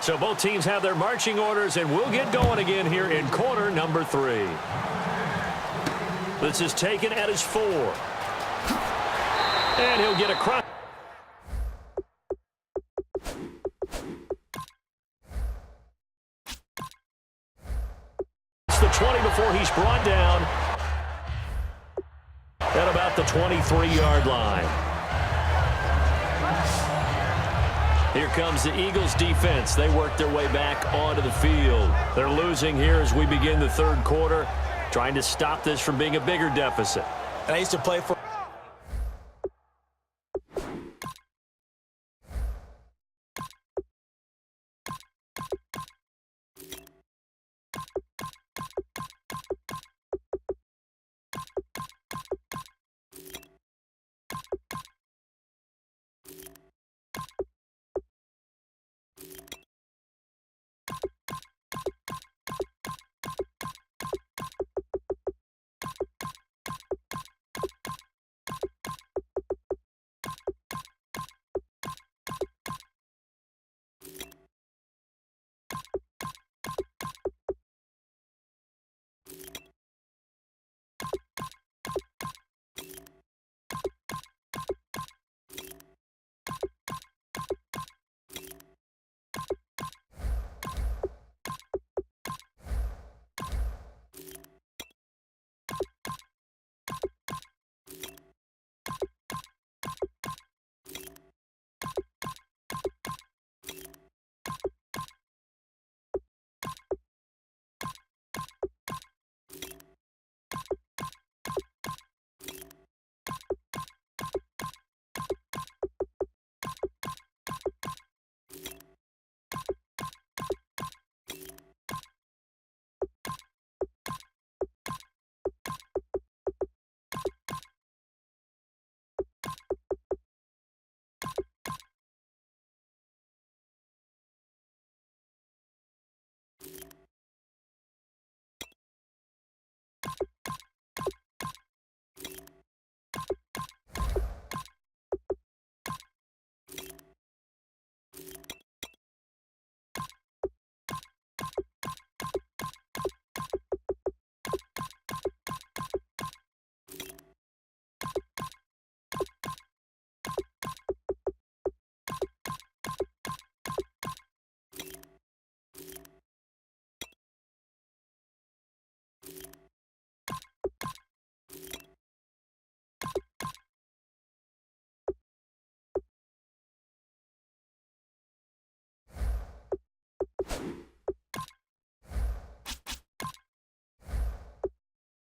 So both teams have their marching orders, and we'll get going again here in quarter number 3. This is taken at his 4. And he'll get across. It's the 20 before he's brought down at about the 23-yard line. Here comes the Eagles defense. They work their way back onto the field. They're losing here as we begin the third quarter, trying to stop this from being a bigger deficit. And I used to play for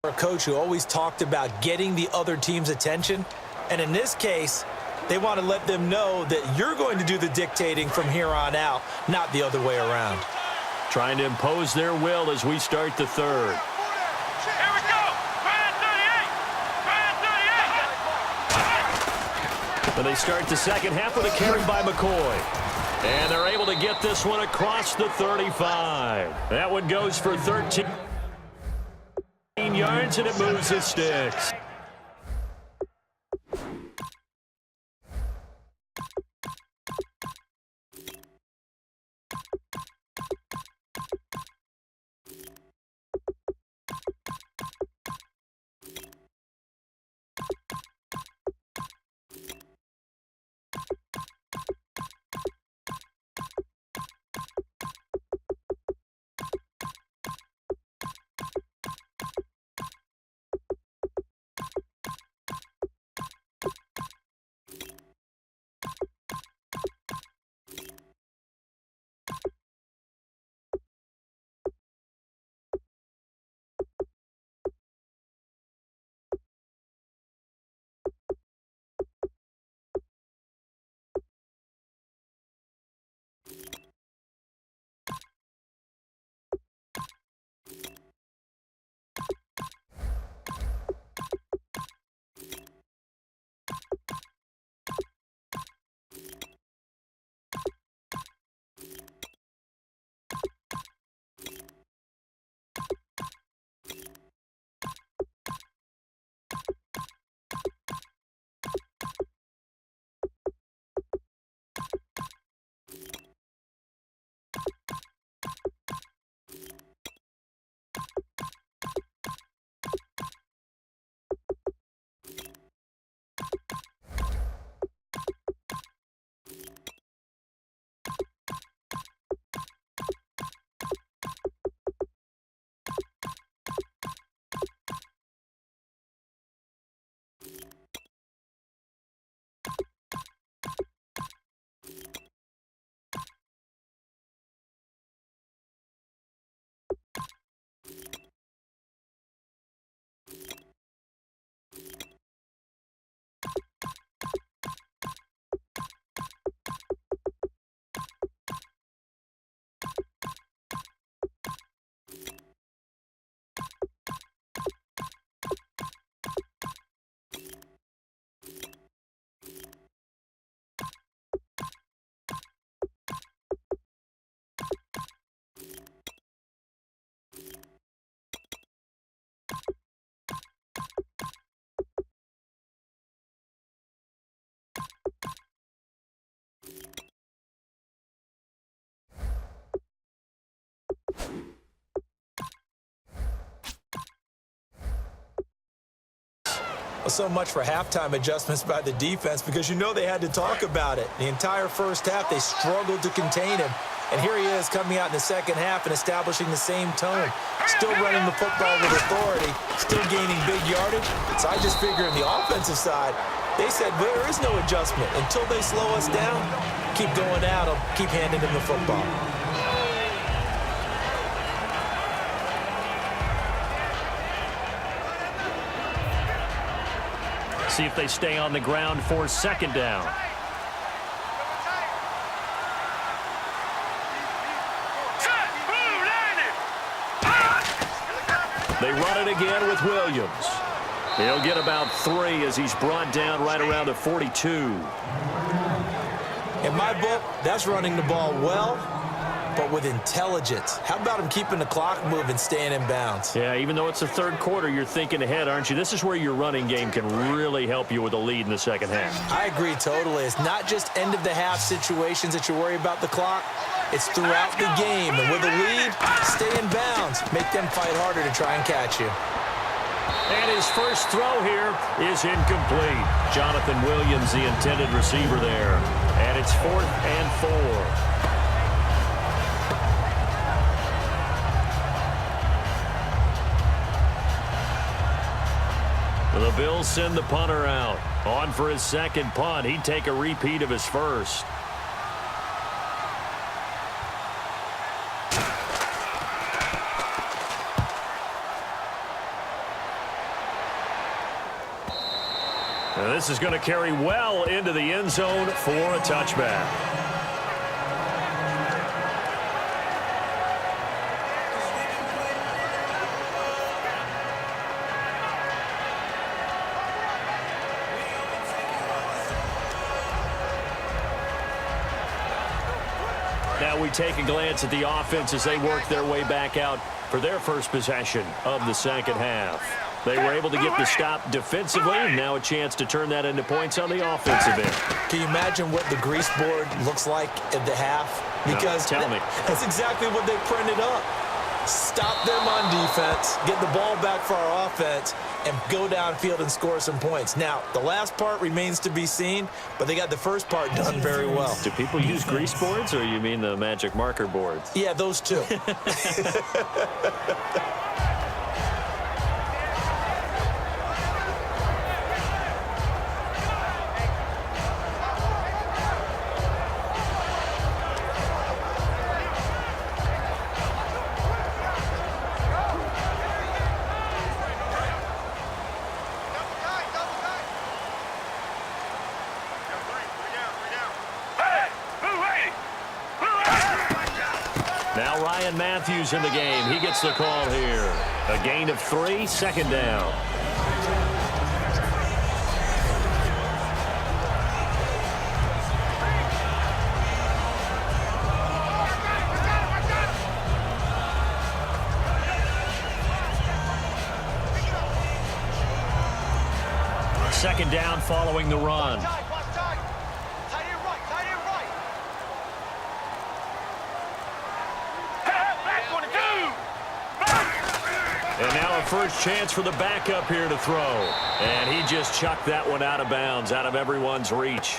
A coach who always talked about getting the other team's attention. And in this case, they want to let them know that you're going to do the dictating from here on out, not the other way around. Trying to impose their will as we start the third. Here we go. Brand 38. But they start the second half with a carry by McCoy. And they're able to get this one across the 35. That one goes for 13 yards, and it moves his sticks. So much for halftime adjustments by the defense, because you know they had to talk about it. The entire first half, they struggled to contain him. And here he is coming out in the second half and establishing the same tone. Still running the football with authority, still gaining big yardage. So I just figure on the offensive side, they said, well, there is no adjustment. Until they slow us down, keep going at them, keep handing them the football. See if they stay on the ground for second down. They run it again with Williams. He'll get about 3 as he's brought down right around the 42. In my book, that's running the ball well, but with intelligence. How about him keeping the clock moving, staying in bounds? Yeah, even though it's the third quarter, you're thinking ahead, aren't you? This is where your running game can really help you with a lead in the second half. I agree totally. It's not just end-of-the-half situations that you worry about the clock. It's throughout the game. And with a lead, stay in bounds. Make them fight harder to try and catch you. And his first throw here is incomplete. Jonathan Williams, the intended receiver there. And it's 4th and 4. The Bills send the punter out. On for his second punt. He'd take a repeat of his first. And this is going to carry well into the end zone for a touchback. Now we take a glance at the offense as they work their way back out for their first possession of the second half. They were able to get the stop defensively, and now a chance to turn that into points on the offensive end. Can you imagine what the grease board looks like at the half? Because no, tell me. That's exactly what they printed up. Stop them on defense, get the ball back for our offense, and go downfield and score some points. Now, the last part remains to be seen, but they got the first part done very well. Do people use grease boards, or you mean the magic marker boards? Yeah, those two. Now Ryan Matthews in the game. He gets the call here. A gain of 3, second down. Second down following the run. And now a first chance for the backup here to throw. And he just chucked that one out of bounds, out of everyone's reach.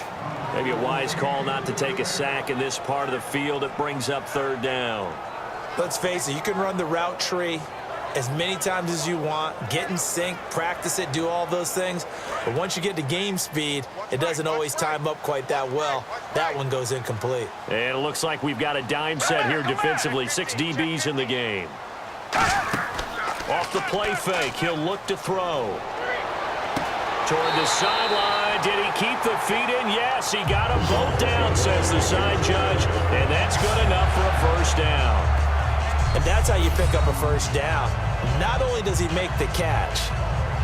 Maybe a wise call not to take a sack in this part of the field. It brings up third down. Let's face it, you can run the route tree as many times as you want, get in sync, practice it, do all those things. But once you get to game speed, it doesn't always time up quite that well. That one goes incomplete. And it looks like we've got a dime set here defensively. 6 DBs in the game. Off the play fake, he'll look to throw. Toward the sideline, did he keep the feet in? Yes, he got them both down, says the side judge. And that's good enough for a first down. And that's how you pick up a first down. Not only does he make the catch,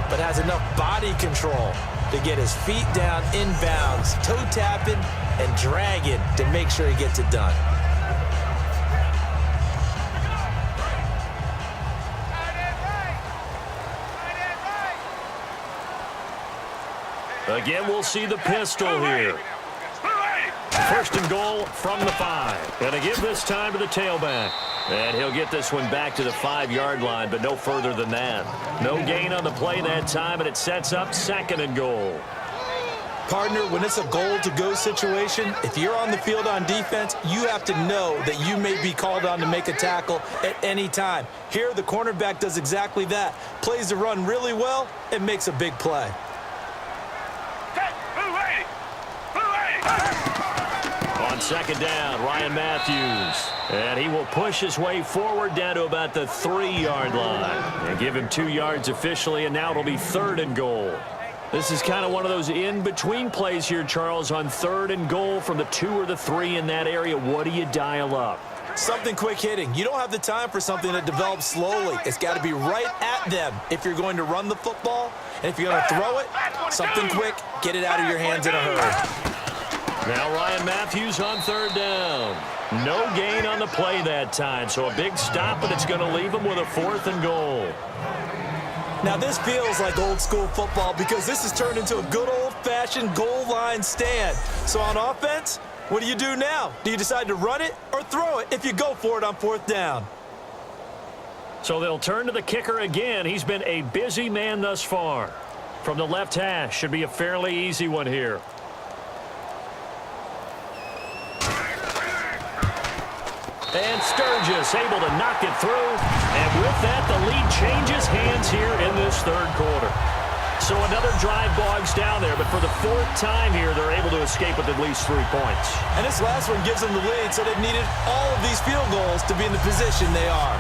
but has enough body control to get his feet down inbounds, toe tapping and dragging to make sure he gets it done. Again, we'll see the pistol here. First and goal from the 5. Gonna give this time to the tailback. And he'll get this one back to the 5-yard line, but no further than that. No gain on the play that time, and it sets up second and goal. Partner, when it's a goal-to-go situation, if you're on the field on defense, you have to know that you may be called on to make a tackle at any time. Here, the cornerback does exactly that. Plays the run really well and makes a big play. On second down, Ryan Matthews. And he will push his way forward down to about the 3-yard line. And give him 2 yards officially, and now it'll be third and goal. This is kind of one of those in-between plays here, Charles, on third and goal from the 2 or the 3 in that area. What do you dial up? Something quick hitting. You don't have the time for something that develops slowly. It's got to be right at them if you're going to run the football. And if you're going to throw it, something quick, get it out of your hands in a hurry. Now Ryan Matthews on third down. No gain on the play that time, so a big stop, but it's going to leave him with a 4th and goal. Now this feels like old school football because this has turned into a good old-fashioned goal line stand. So on offense, what do you do now? Do you decide to run it or throw it if you go for it on 4th down? So they'll turn to the kicker again. He's been a busy man thus far. From the left hash, should be a fairly easy one here. And Sturgis able to knock it through. And with that, the lead changes hands here in this third quarter. So another drive bogs down there, but for the 4th time here, they're able to escape with at least 3 points. And this last one gives them the lead, so they've needed all of these field goals to be in the position they are.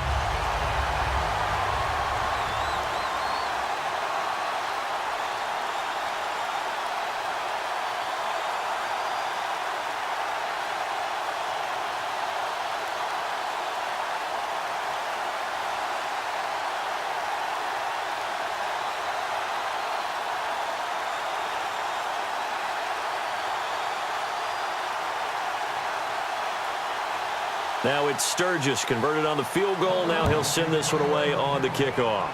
Now it's Sturgis converted on the field goal. Now he'll send this one away on the kickoff.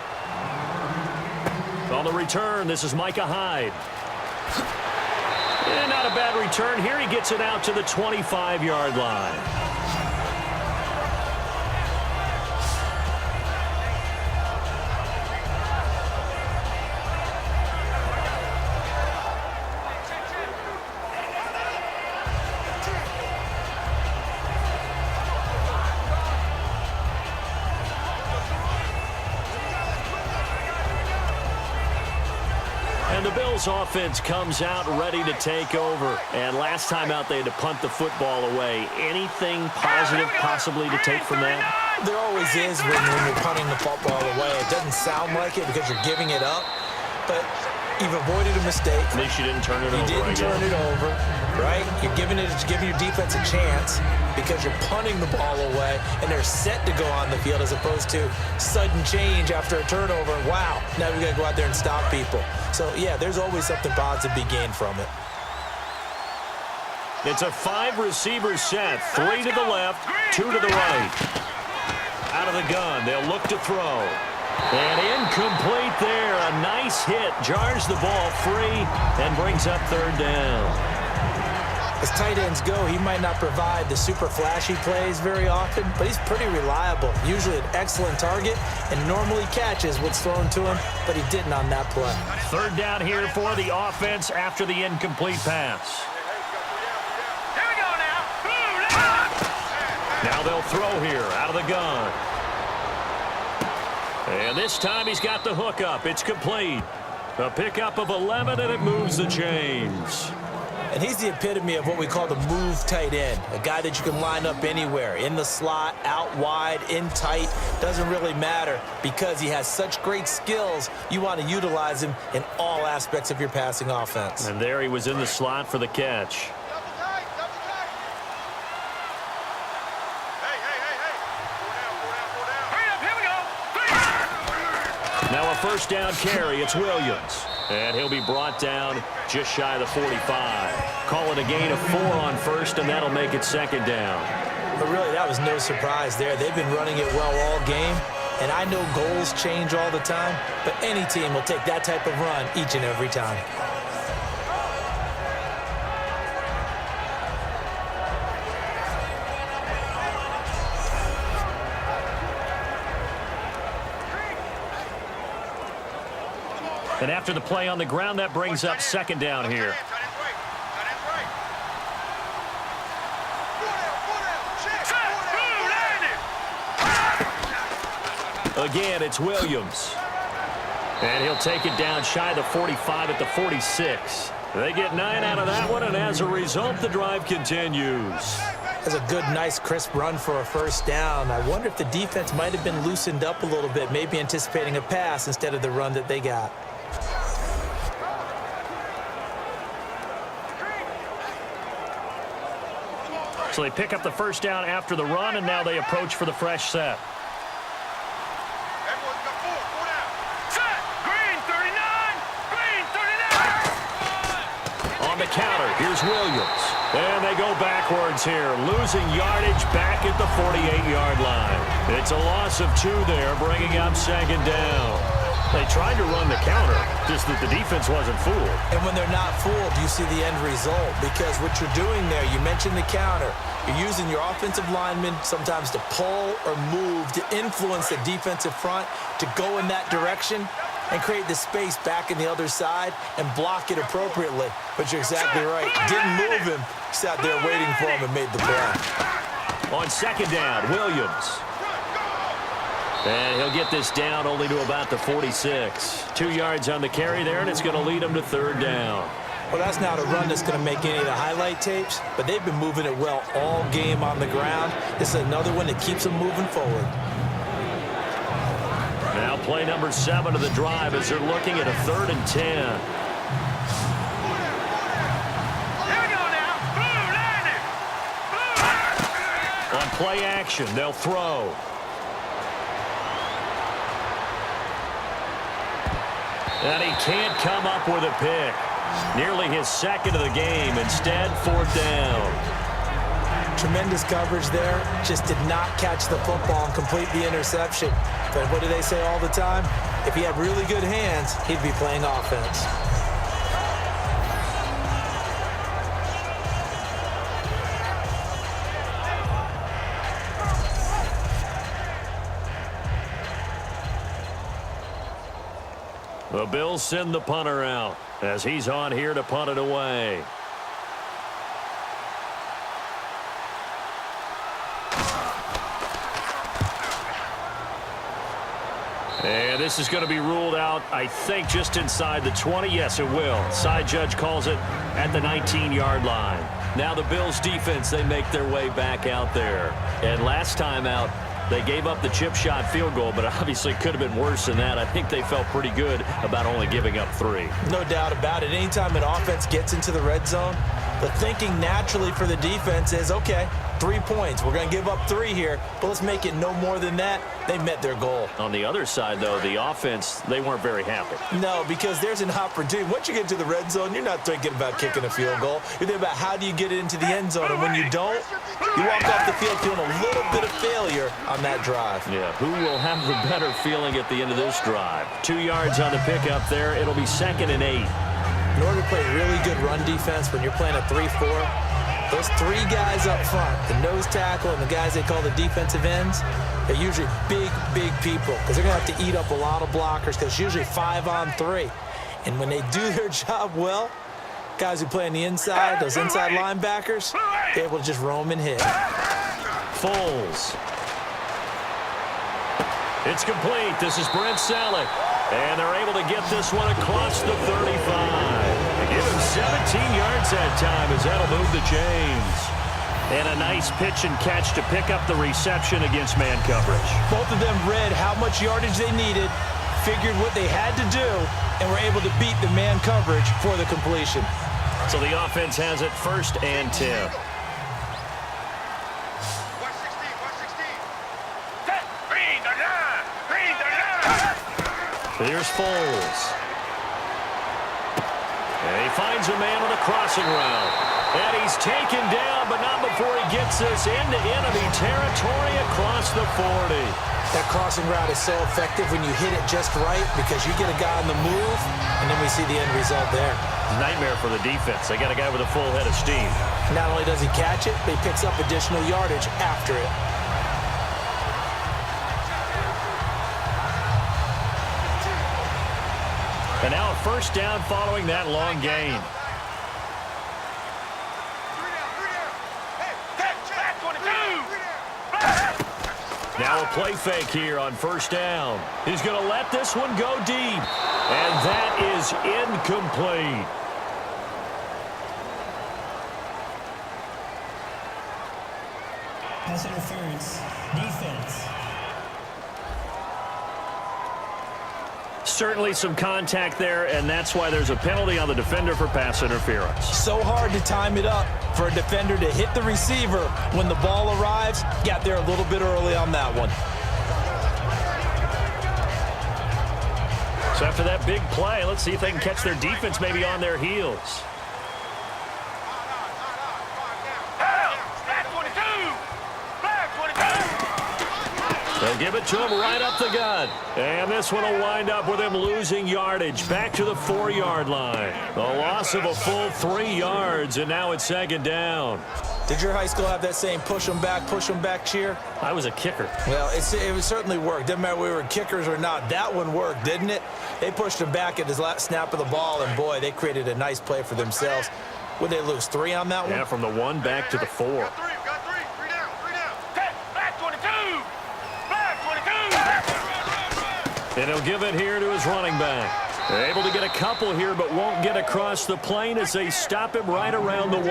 On the return, this is Micah Hyde. And not a bad return here. He gets it out to the 25-yard line. And the Bills offense comes out ready to take over. And last time out, they had to punt the football away. Anything positive possibly to take from that? There always is when you're punting the football away. It doesn't sound like it because you're giving it up, but you've avoided a mistake. At least you didn't turn it over. You didn't turn it over, right? You're giving your defense a chance because you're punting the ball away, and they're set to go on the field as opposed to sudden change after a turnover. Wow, now we got to go out there and stop people. So, yeah, there's always something positive to be gained from it. It's a 5-receiver set. 3 to the left, 2 to the right. Out of the gun, they'll look to throw. And incomplete there. A nice hit. Jars the ball free and brings up third down. As tight ends go, he might not provide the super flashy plays very often, but he's pretty reliable. Usually an excellent target and normally catches what's thrown to him, but he didn't on that play. Third down here for the offense after the incomplete pass. Here we go now. Now they'll throw here out of the gun. And this time he's got the hook up. It's complete. A pickup of 11, and it moves the chains. And he's the epitome of what we call the move tight end, a guy that you can line up anywhere, in the slot, out wide, in tight, doesn't really matter because he has such great skills. You want to utilize him in all aspects of your passing offense. And there he was in the slot for the catch. Now a first down carry. It's Williams. And he'll be brought down just shy of the 45. Call it a gain of 4 on first, and that'll make it second down. But really, that was no surprise there. They've been running it well all game. And I know goals change all the time, but any team will take that type of run each and every time. And after the play on the ground, that brings up second down here. Again, it's Williams. And he'll take it down shy of the 45 at the 46. They get 9 out of that one, and as a result, the drive continues. That's a good, nice, crisp run for a first down. I wonder if the defense might have been loosened up a little bit, maybe anticipating a pass instead of the run that they got. So they pick up the first down after the run, and now they approach for the fresh set. On the counter, here's Williams. And they go backwards here, losing yardage back at the 48-yard line. It's a loss of 2 there, bringing up second down. They tried to run the counter, just that the defense wasn't fooled. And when they're not fooled, you see the end result. Because what you're doing there, you mentioned the counter. You're using your offensive linemen sometimes to pull or move to influence the defensive front to go in that direction and create the space back in the other side and block it appropriately. But you're exactly right. Didn't move him. Sat there waiting for him and made the play. On second down, Williams. And he'll get this down only to about the 46. 2 yards on the carry there, and it's going to lead him to third down. Well, that's not a run that's going to make any of the highlight tapes, but they've been moving it well all game on the ground. This is another one that keeps them moving forward. Now play number 7 of the drive as they're looking at a 3rd and 10. Here we go now. Blue line it. On play action, they'll throw. And he can't come up with a pick. Nearly his second of the game. Instead, 4th down. Tremendous coverage there. Just did not catch the football and complete the interception. But what do they say all the time? If he had really good hands, he'd be playing offense. The Bills send the punter out as he's on here to punt it away. And this is going to be ruled out, I think, just inside the 20. Yes, it will. Side judge calls it at the 19-yard line. Now the Bills defense, they make their way back out there. And last time out, they gave up the chip shot field goal, but obviously could have been worse than that. I think they felt pretty good about only giving up 3. No doubt about it. Anytime an offense gets into the red zone, the thinking naturally for the defense is, okay, 3 points. We're going to give up 3 here, but let's make it no more than that. They met their goal. On the other side, though, the offense, they weren't very happy. No, because there's an opportunity. Once you get to the red zone, you're not thinking about kicking a field goal. You're thinking about how do you get it into the end zone, and when you don't, you walk off the field feeling a little bit of failure on that drive. Yeah, who will have the better feeling at the end of this drive? 2 yards on the pickup there. It'll be 2nd and 8. In order to play really good run defense when you're playing a 3-4, those 3 guys up front, the nose tackle and the guys they call the defensive ends, they're usually big, big people because they're going to have to eat up a lot of blockers because it's usually 5 on 3. And when they do their job well, guys who play on the inside, those inside linebackers, they're able to just roam and hit. Foles. It's complete. This is Brent Selleck. And they're able to get this one across the 35. They give him 17 yards that time as that'll move the chains. And a nice pitch and catch to pick up the reception against man coverage. Both of them read how much yardage they needed, figured what they had to do, and were able to beat the man coverage for the completion. So the offense has it 1st and 10. Here's Foles. And he finds a man on a crossing route. And he's taken down, but not before he gets this into enemy territory across the 40. That crossing route is so effective when you hit it just right because you get a guy on the move, and then we see the end result there. Nightmare for the defense. They got a guy with a full head of steam. Not only does he catch it, but he picks up additional yardage after it. And now a 1st down following that long gain. Now a play fake here on 1st down. He's going to let this one go deep. And that is incomplete. Pass interference. Defense. Certainly some contact there, and that's why there's a penalty on the defender for pass interference. So hard to time it up for a defender to hit the receiver when the ball arrives. Got there a little bit early on that one. So after that big play, let's see if they can catch their defense maybe on their heels. They'll give it to him right up the gut. And this one will wind up with him losing yardage back to the 4-yard line. A loss of a full 3 yards, and now it's 2nd down. Did your high school have that same push them back cheer? I was a kicker. Well, it certainly worked. Didn't matter if we were kickers or not. That one worked, didn't it? They pushed him back at his last snap of the ball, and boy, they created a nice play for themselves. Would they lose 3 on that one? Yeah, from the 1 back to the 4. Got 3, 3 down. Back 22. And he'll give it here to his running back. They're able to get a couple here, but won't get across the plane as they stop him right around the 1.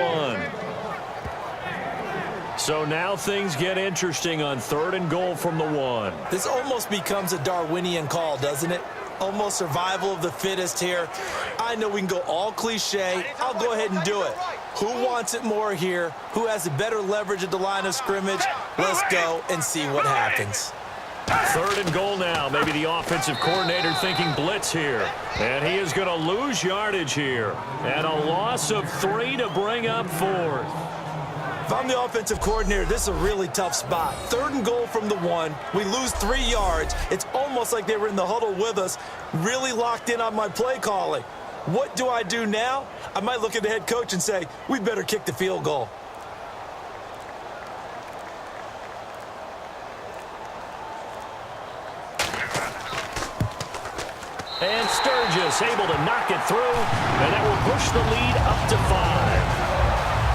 So now things get interesting on 3rd and goal from the 1. This almost becomes a Darwinian call, doesn't it? Almost survival of the fittest here. I know we can go all cliche. I'll go ahead and do it. Who wants it more here? Who has the better leverage at the line of scrimmage? Let's go and see what happens. 3rd and goal now. Maybe the offensive coordinator thinking blitz here. And he is going to lose yardage here. And a loss of 3 to bring up 4th. If I'm the offensive coordinator, this is a really tough spot. 3rd and goal from the 1. We lose 3 yards. It's almost like they were in the huddle with us, really locked in on my play calling. What do I do now? I might look at the head coach and say, we better kick the field goal. And Sturgis able to knock it through, and that will push the lead up to 5.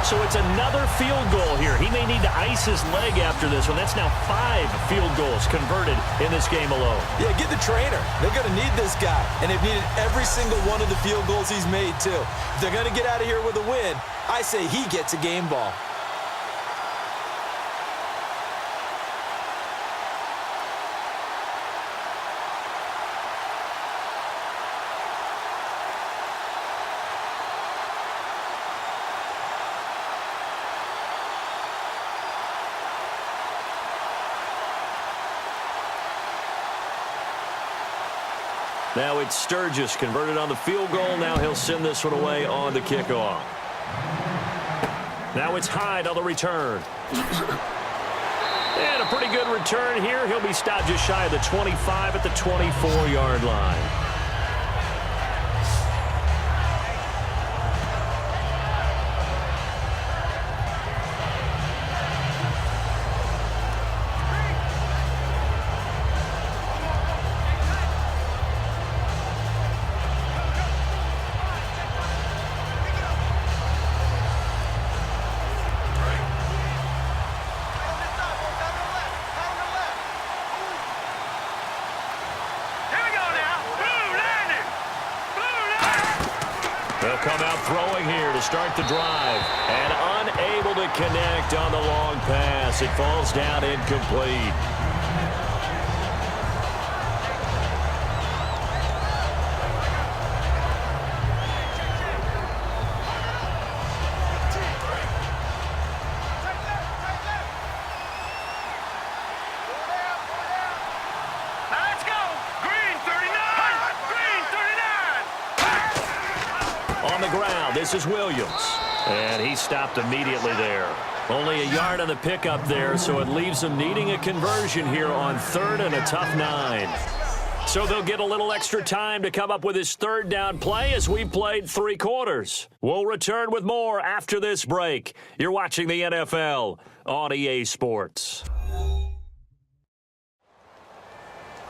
So it's another field goal here. He may need to ice his leg after this one. That's now 5 field goals converted in this game alone. Yeah, get the trainer. They're going to need this guy, and they've needed every single one of the field goals he's made, too. If they're going to get out of here with a win, I say he gets a game ball. Now it's Sturgis converted on the field goal. Now he'll send this one away on the kickoff. Now it's Hyde on the return. And a pretty good return here. He'll be stopped just shy of the 25 at the 24-yard line. Come out throwing here to start the drive, and unable to connect on the long pass. It falls down incomplete. This is Williams, and he stopped immediately there. Only a yard on the pickup there, so it leaves them needing a conversion here on 3rd and a tough 9. So they'll get a little extra time to come up with his 3rd down play as we played 3 quarters. We'll return with more after this break. You're watching the NFL on EA Sports.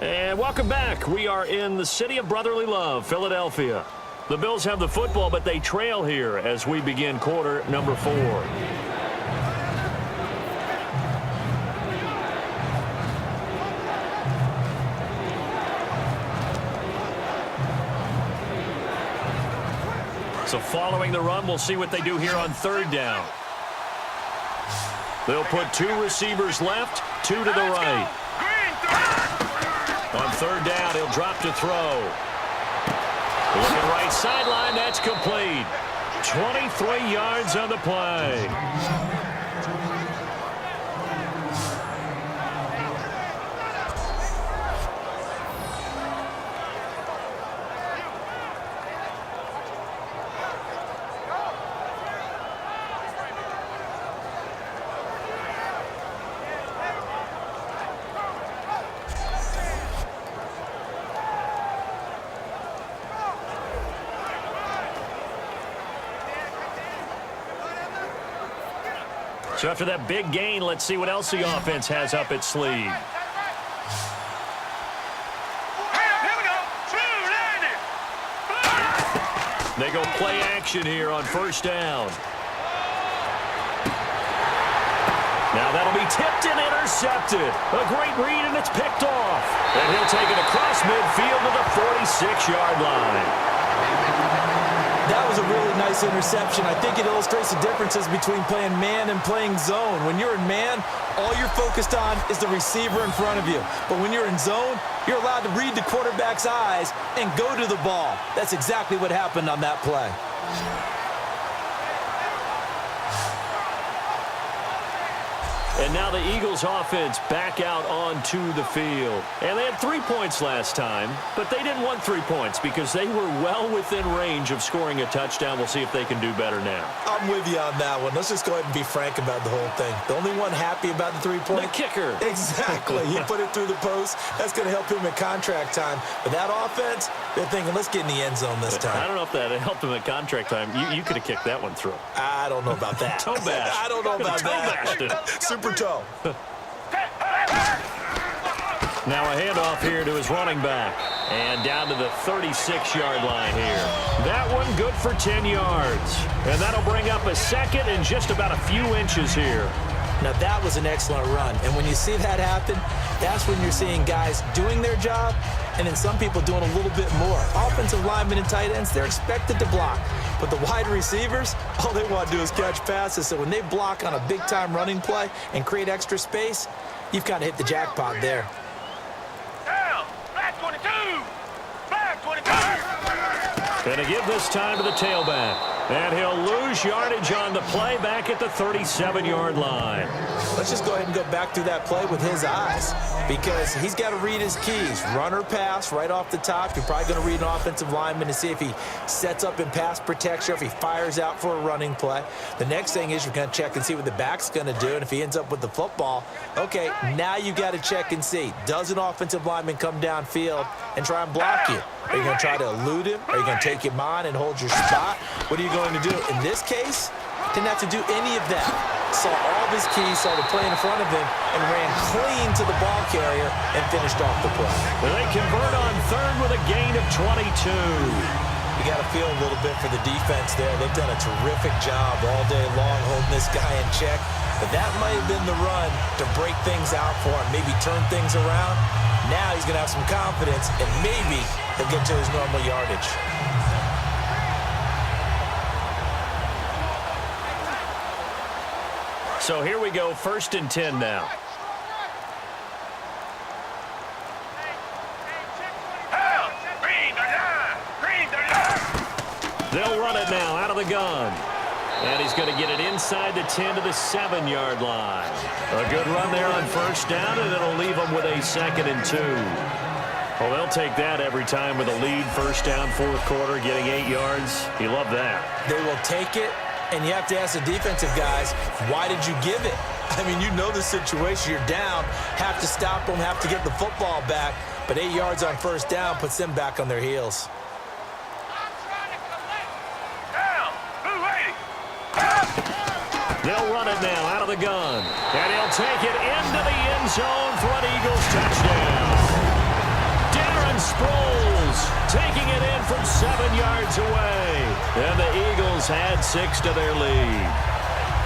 And welcome back. We are in the city of brotherly love, Philadelphia. The Bills have the football, but they trail here as we begin quarter number 4. So following the run, we'll see what they do here on 3rd down. They'll put 2 receivers left, 2 to the right. On 3rd down, he'll drop to throw. Looking right sideline, that's complete. 23 yards on the play. So after that big gain, let's see what else the offense has up its sleeve. They go play action here on 1st down. Now that'll be tipped and intercepted. A great read, and it's picked off. And he'll take it across midfield to the 46-yard line. That was a really nice interception. I think it illustrates the differences between playing man and playing zone. When you're in man, all you're focused on is the receiver in front of you. But when you're in zone, you're allowed to read the quarterback's eyes and go to the ball. That's exactly what happened on that play. And now the Eagles offense back out onto the field. And they had 3 points last time, but they didn't want 3 points because they were well within range of scoring a touchdown. We'll see if they can do better now. I'm with you on that one. Let's just go ahead and be frank about the whole thing. The only one happy about the 3-point? The kicker. Exactly. He put it through the post. That's going to help him in contract time. But that offense, they're thinking, let's get in the end zone this time. I don't know if that helped him at contract time. You could have kicked that one through. I don't know about that. Toe bash. I don't know about that. Super toe. Now a handoff here to his running back. And down to the 36-yard line here. That one good for 10 yards. And that'll bring up a second and just about a few inches here. Now, that was an excellent run. And when you see that happen, that's when you're seeing guys doing their job and then some people doing a little bit more. Offensive linemen and tight ends, they're expected to block. But the wide receivers, all they want to do is catch passes. So when they block on a big-time running play and create extra space, you've kind of hit the jackpot there. Down. Flag 22. Flag 22. Going to give this time to the tailback. And he'll lose yardage on the play back at the 37-yard line. Let's just go ahead and go back through that play with his eyes because he's got to read his keys. Run or pass right off the top. You're probably going to read an offensive lineman to see if he sets up in pass protection or if he fires out for a running play. The next thing is you're going to check and see what the back's going to do. And if he ends up with the football, okay, now you got to check and see. Does an offensive lineman come downfield and try and block you? Are you going to try to elude him? Are you going to take him on and hold your spot? What are you going to do? In this case, didn't have to do any of that. Saw all of his keys, saw the play in front of him, and ran clean to the ball carrier and finished off the play. Well, they convert on third with a gain of 22. You got to feel a little bit for the defense there. They've done a terrific job all day long holding this guy in check. But that might have been the run to break things out for him, maybe turn things around. Now he's going to have some confidence, and maybe he'll get to his normal yardage. So here we go, 1st and 10 now. Down. Green 39. Green 39. They'll run it now out of the gun. And he's going to get it inside the 10 to the 7-yard line. A good run there on 1st down, and it'll leave them with a 2nd and 2. Well, they'll take that every time with a lead. 1st down, 4th quarter, getting 8 yards. You love that. They will take it, and you have to ask the defensive guys, why did you give it? I mean, you know the situation. You're down, have to stop them, have to get the football back. But 8 yards on 1st down puts them back on their heels. They'll run it now out of the gun. And he'll take it into the end zone for an Eagles touchdown. Darren Sproles taking it in from 7 yards away. And the Eagles add 6 to their lead.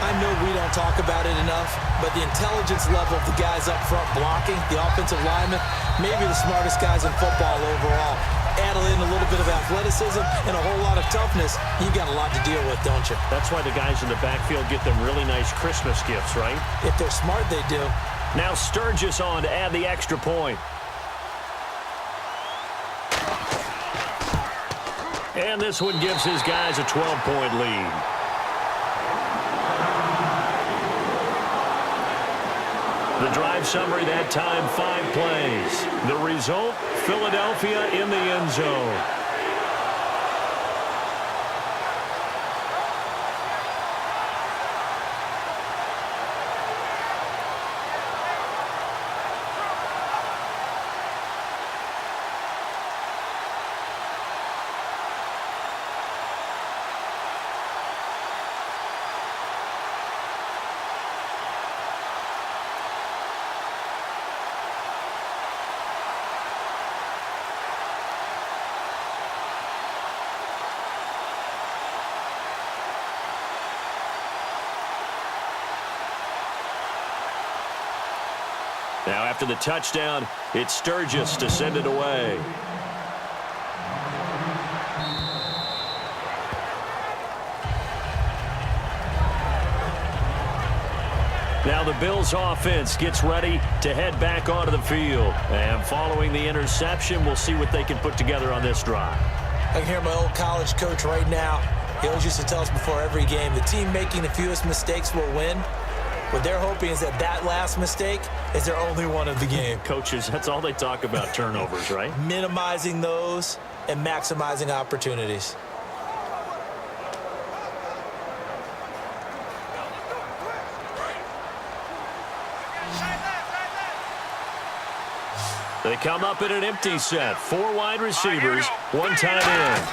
I know we don't talk about it enough, but the intelligence level of the guys up front blocking, the offensive linemen, maybe the smartest guys in football overall. Add in a little bit of athleticism and a whole lot of toughness, you got a lot to deal with, don't you? That's why the guys in the backfield get them really nice Christmas gifts, right? If they're smart, they do. Now Sturgis on to add the extra point. And this one gives his guys a 12-point lead. The drive summary that time, 5 plays. The result, Philadelphia in the end zone. Now after the touchdown, it's Sturgis to send it away. Now the Bills offense gets ready to head back onto the field. And following the interception, we'll see what they can put together on this drive. I can hear my old college coach right now. He always used to tell us before every game, the team making the fewest mistakes will win. What they're hoping is that that last mistake is their only one of the game. Coaches, that's all they talk about, turnovers, right? Minimizing those and maximizing opportunities. They come up in an empty set. 4 wide receivers, 1 tight end.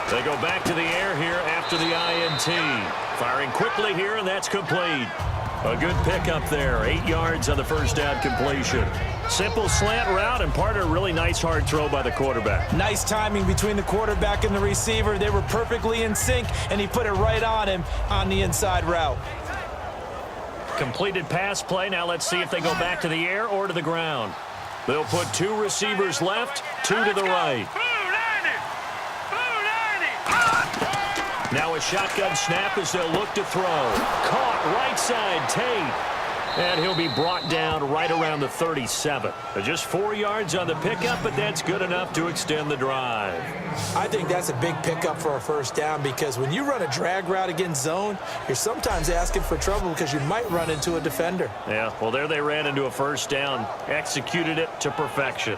They go back to the air here after the INT. Firing quickly here, and that's complete. A good pickup there. 8 yards on the first down completion. Simple slant route and part of a really nice hard throw by the quarterback. Nice timing between the quarterback and the receiver. They were perfectly in sync, and he put it right on him on the inside route. Completed pass play. Now let's see if they go back to the air or to the ground. They'll put 2 receivers left, 2 to the right. Now a shotgun snap as they'll look to throw. Caught right side, Tate. And he'll be brought down right around the 37. Just 4 yards on the pickup, but that's good enough to extend the drive. I think that's a big pickup for a first down because when you run a drag route against zone, you're sometimes asking for trouble because you might run into a defender. Yeah, well, there they ran into a first down. Executed it to perfection.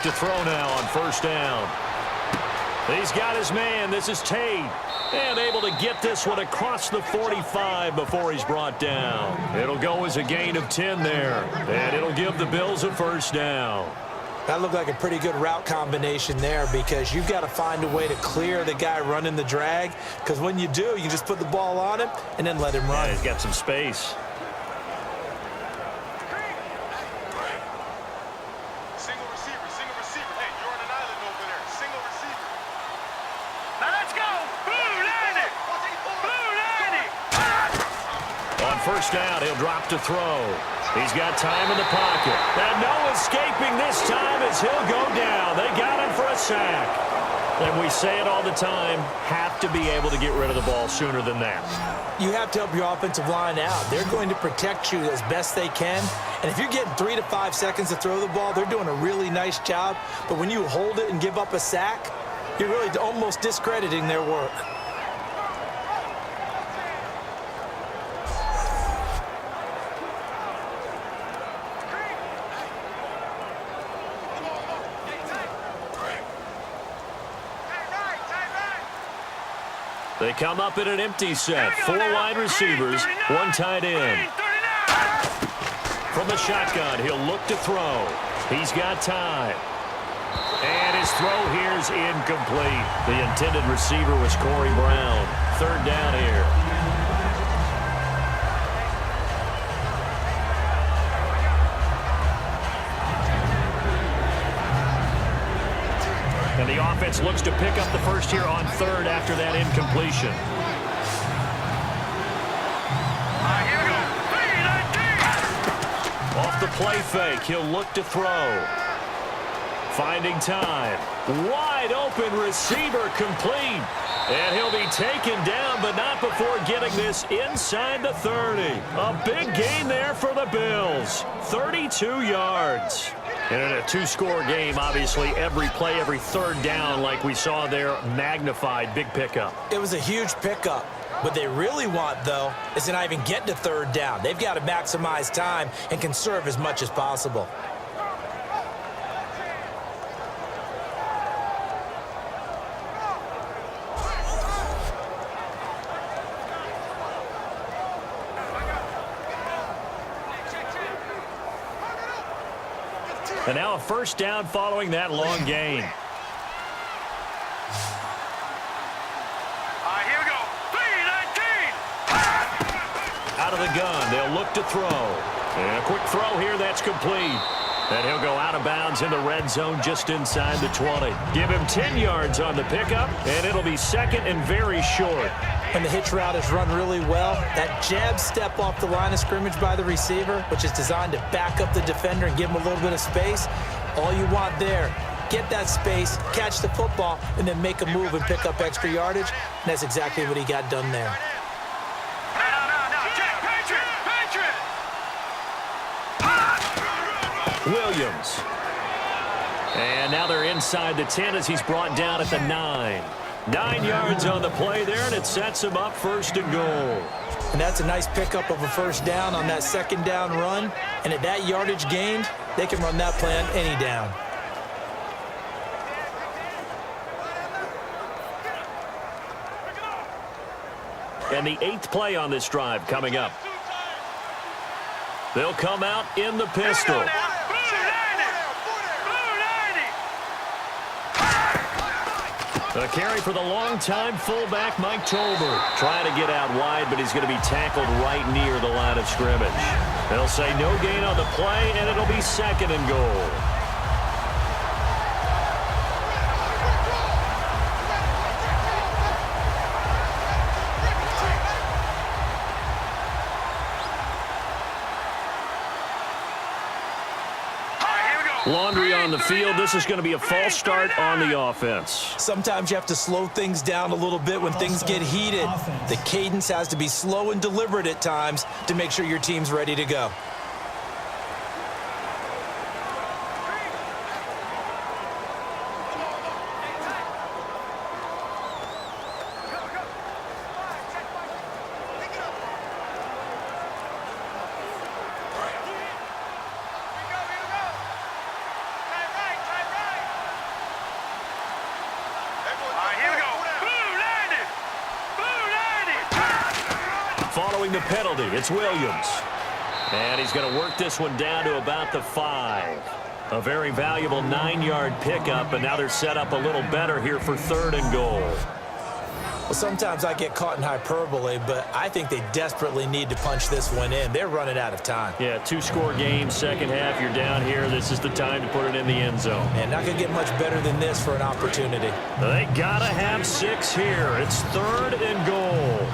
To throw now on first down. He's got his man. This is Tate. And able to get this one across the 45 before he's brought down. It'll go as a gain of 10 there. And it'll give the Bills a first down. That looked like a pretty good route combination there because you've got to find a way to clear the guy running the drag. Because when you do, you just put the ball on him and then let him run. Yeah, he's got some space. First down, he'll drop to throw. He's got time in the pocket. And no escaping this time as he'll go down. They got him for a sack. And we say it all the time, have to be able to get rid of the ball sooner than that. You have to help your offensive line out. They're going to protect you as best they can. And if you're getting 3 to 5 seconds to throw the ball, they're doing a really nice job. But when you hold it and give up a sack, you're really almost discrediting their work. They come up in an empty set. 4 wide receivers, 1 tight end. From the shotgun, he'll look to throw. He's got time. And his throw here's incomplete. The intended receiver was Corey Brown. 3rd down here. And the offense looks to pick up the first here on 3rd after that incompletion. Off the play fake, he'll look to throw. Finding time. Wide open receiver complete. And he'll be taken down, but not before getting this inside the 30. A big gain there for the Bills. 32 yards. And in a 2-score game, obviously, every play, every 3rd down, like we saw there, magnified, big pickup. It was a huge pickup. What they really want, though, is to not even get to 3rd down. They've got to maximize time and conserve as much as possible. And now a first down following that long gain. Here we go. 3-19. Out of the gun, they'll look to throw. And a quick throw here, that's complete. And he'll go out of bounds in the red zone just inside the 20. Give him 10 yards on the pickup, and it'll be 2nd and very short. And the hitch route is run really well. That jab step off the line of scrimmage by the receiver, which is designed to back up the defender and give him a little bit of space. All you want there, get that space, catch the football, and then make a move and pick up extra yardage. And that's exactly what he got done there. Williams. And now they're inside the 10 as he's brought down at the 9. 9 yards on the play there, and it sets him up 1st and goal. And that's a nice pickup of a 1st down on that 2nd down run. And at that yardage gained, they can run that play on any down. And the 8th play on this drive coming up. They'll come out in the pistol. A carry for the longtime fullback, Mike Tolbert. Trying to get out wide, but he's going to be tackled right near the line of scrimmage. They'll say no gain on the play, and it'll be 2nd and goal. Laundry on the field. This is going to be a false start on the offense. Sometimes you have to slow things down a little bit when things get heated. The cadence has to be slow and deliberate at times to make sure your team's ready to go. Following the penalty, it's Williams. And he's going to work this one down to about the 5. A very valuable 9-yard pickup, and now they're set up a little better here for 3rd and goal. Well, sometimes I get caught in hyperbole, but I think they desperately need to punch this one in. They're running out of time. Yeah, 2-score game, second half, you're down here. This is the time to put it in the end zone. And not going to get much better than this for an opportunity. They got to have 6 here. It's 3rd and goal.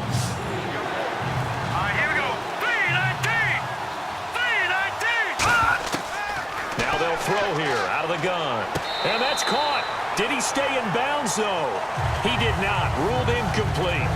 Throw here out of the gun. And that's caught. Did he stay in bounds, though? He did not. Ruled incomplete.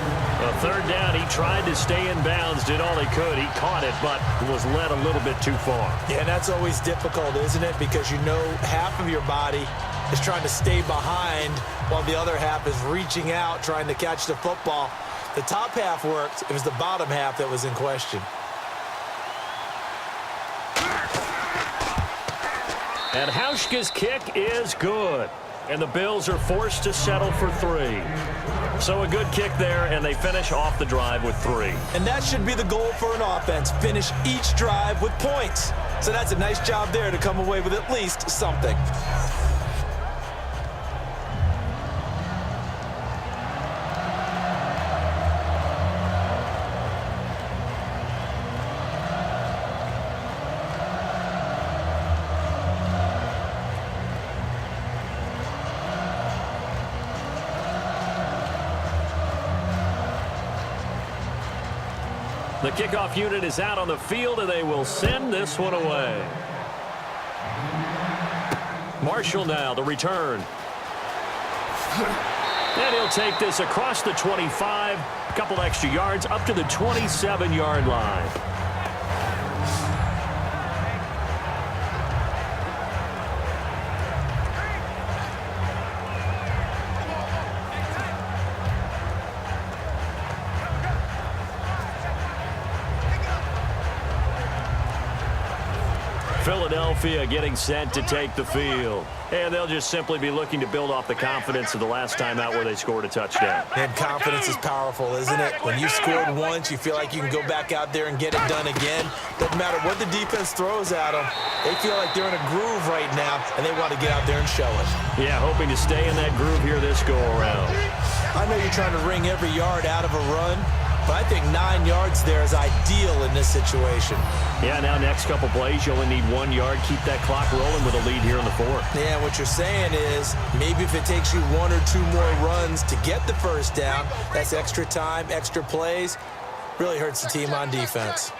A 3rd down, he tried to stay in bounds, did all he could. He caught it, but was led a little bit too far. Yeah, and that's always difficult, isn't it? Because you know half of your body is trying to stay behind while the other half is reaching out, trying to catch the football. The top half worked. It was the bottom half that was in question. And Hauschka's kick is good. And the Bills are forced to settle for 3. So a good kick there, and they finish off the drive with 3. And that should be the goal for an offense. Finish each drive with points. So that's a nice job there to come away with at least something. The kickoff unit is out on the field, and they will send this one away. Marshall now, the return. And he'll take this across the 25, a couple extra yards, up to the 27-yard line. Philadelphia getting set to take the field. And they'll just simply be looking to build off the confidence of the last time out where they scored a touchdown. And confidence is powerful, isn't it? When you scored once, you feel like you can go back out there and get it done again. Doesn't matter what the defense throws at them. They feel like they're in a groove right now, and they want to get out there and show it. Yeah, hoping to stay in that groove here this go-around. I know you're trying to wring every yard out of a run, but I think 9 yards there is ideal in this situation. Yeah, now next couple plays, you only need 1 yard. Keep that clock rolling with a lead here in the 4th. Yeah, what you're saying is maybe if it takes you 1 or 2 more runs to get the first down, that's extra time, extra plays. Really hurts the team on defense.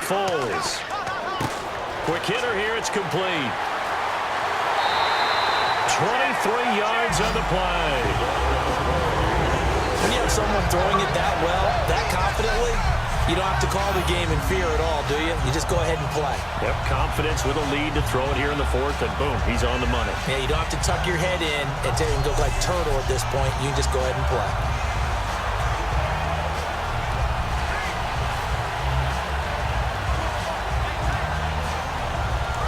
Foles. Quick hitter here. It's complete. 23 yards on the play. When you have someone throwing it that well, that confidently, you don't have to call the game in fear at all, do you? You just go ahead and play. Yep, confidence with a lead to throw it here in the fourth, and boom, he's on the money. Yeah, you don't have to tuck your head in and go like turtle at this point. You can just go ahead and play.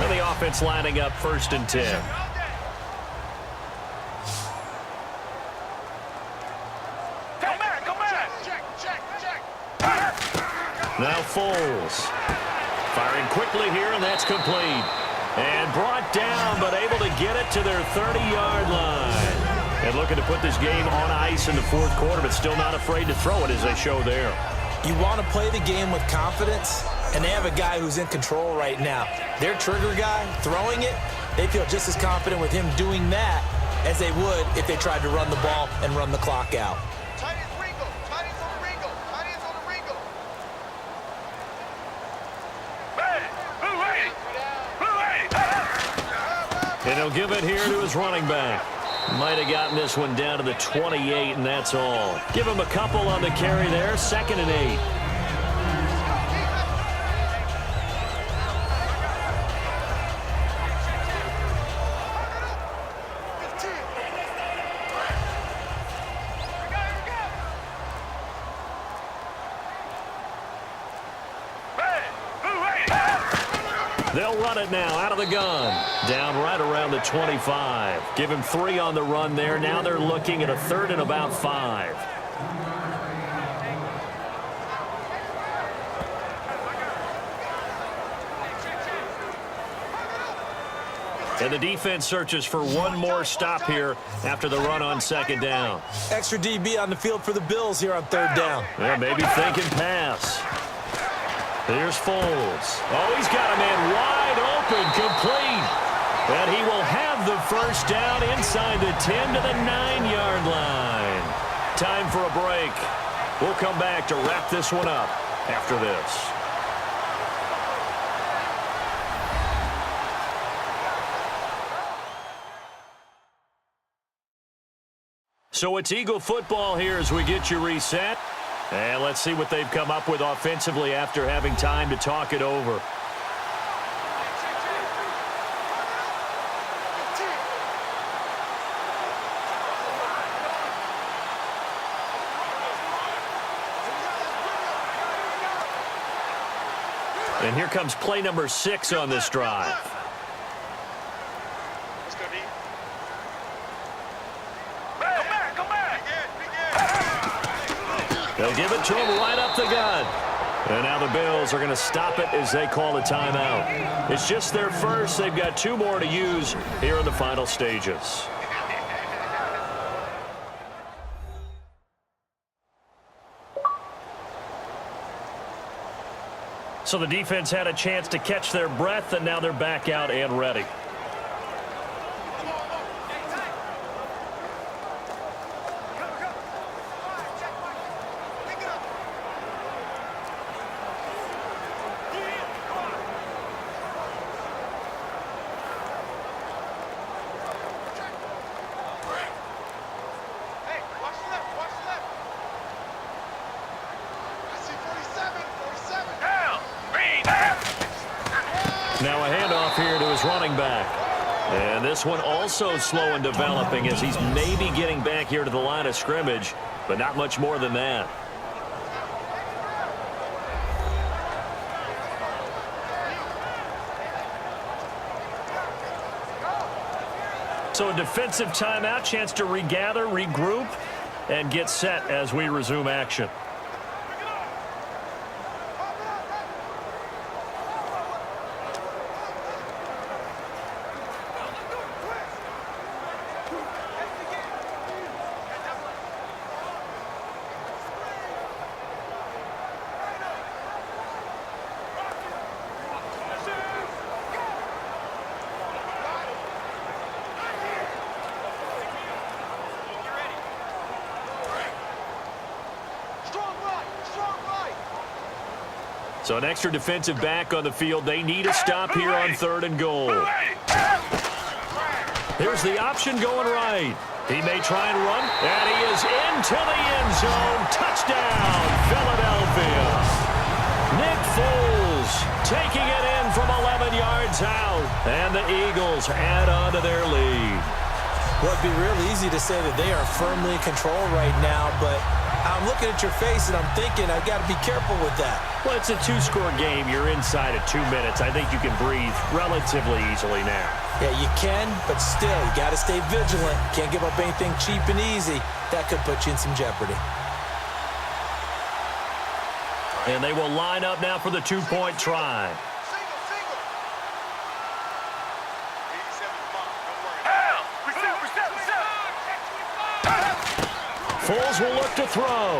And the offense lining up 1st and 10. Now Foles. Firing quickly here, and that's complete. And brought down, but able to get it to their 30-yard line. And looking to put this game on ice in the fourth quarter, but still not afraid to throw it as they show there. You want to play the game with confidence, and they have a guy who's in control right now. Their trigger guy, throwing it, they feel just as confident with him doing that as they would if they tried to run the ball and run the clock out. And he'll give it here to his running back. Might have gotten this one down to the 28, and that's all. Give him a couple on the carry there, 2nd and 8. They'll run it now out of the gun. Down right around the 25. Give him 3 on the run there. Now they're looking at a 3rd and about 5. And the defense searches for one more stop here after the run on 2nd down. Extra DB on the field for the Bills here on 3rd down. Yeah, maybe thinking pass. Here's Foles. Oh, he's got a man wide open, complete. And he will have the 1st down inside the 10 to the 9-yard line. Time for a break. We'll come back to wrap this one up after this. So it's Eagle football here as we get you reset. And let's see what they've come up with offensively after having time to talk it over. And here comes play number 6 on this drive. They'll give it to him right up the gut. And now the Bills are going to stop it as they call a timeout. It's just their first. They've got 2 more to use here in the final stages. So the defense had a chance to catch their breath, and now they're back out and ready. Now a handoff here to his running back. And this one also slow in developing as he's maybe getting back here to the line of scrimmage, but not much more than that. So a defensive timeout, chance to regather, regroup, and get set as we resume action. So an extra defensive back on the field. They need a stop here on 3rd and goal. Here's the option going right. He may try and run, and he is into the end zone. Touchdown, Philadelphia. Nick Foles taking it in from 11 yards out, and the Eagles add on to their lead. Well, it'd be real easy to say that they are firmly in control right now, but I'm looking at your face and I'm thinking I've got to be careful with that. Well, it's a 2-score game. You're inside of 2 minutes. I think you can breathe relatively easily now. Yeah, you can, but still, you got to stay vigilant. Can't give up anything cheap and easy. That could put you in some jeopardy. And they will line up now for the 2-point try. Foles will look to throw.